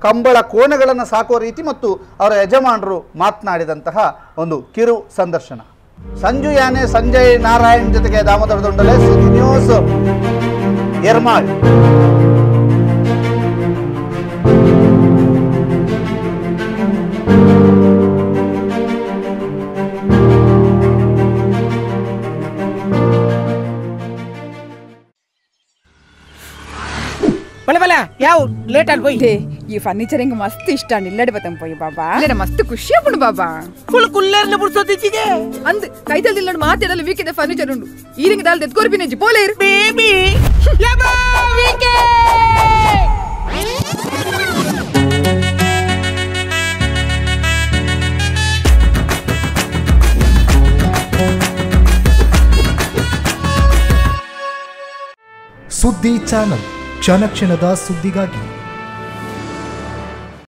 ಕಂಬಳ ಕೋಣೆಗಳನ್ನು ಸಾಕುವ ರೀತಿ ಮತ್ತು ಅವರ ಯಜಮಾನರು ಮಾತನಾಡಿದಂತಹ ಒಂದು ಕಿರು ಸಂದರ್ಶನ. ಸಂಜು ಯಾನೆ, ಸಂಜಯ್ ನಾರಾಯಣ್ ಜೊತೆಗೆ ದಾಮೋದರ ದೊಂಡಲೆ, ಸುದ್ದಿ ನ್ಯೂಸ್, ಎರ್ಮಾಳ್. ಬಲೆ ಯಾವ ಲೇಟ್ ಅಲ್ಲಿ పోయి ಈ ಫರ್ನಿಚರ್ ಹಿಂಗ ಮಸ್ತ್ ಇಷ್ಟ ನಿಲ್ಲಡಿ ಬತ್ತಂ పోయి ಬಾಬಾ ಇಲ್ಲ ಮಸ್ತ್ ಖುಷಿ ಆಗ್ಬಿಡು ಬಾಬಾ ಫುಲ್ ಕುಲ್ಲೇರ್ನ ಬುಡ್ಸೋದಿಚ್ಚಿಗೆ ಅಂದ್ ಕೈದಲ್ಲಿ ನಿಲ್ಲಡಿ ಮಾತಾಡಲು ವೀಕಿದ ಫರ್ನಿಚರ್ ಉಂಡು ಈರಿಂಗ ದಾಲ್ ತೆತ್ಕೋರ್ಪಿನೆಜಿ ಪೋಲೆ ಇರು ಬೇಬಿ ಯಬಾ ವೀಕೆ ಸುದ್ದಿ ಚಾನಲ್ ಕ್ಷಣ ಕ್ಷಣದ ಸುದ್ದಿಗಾಗಿ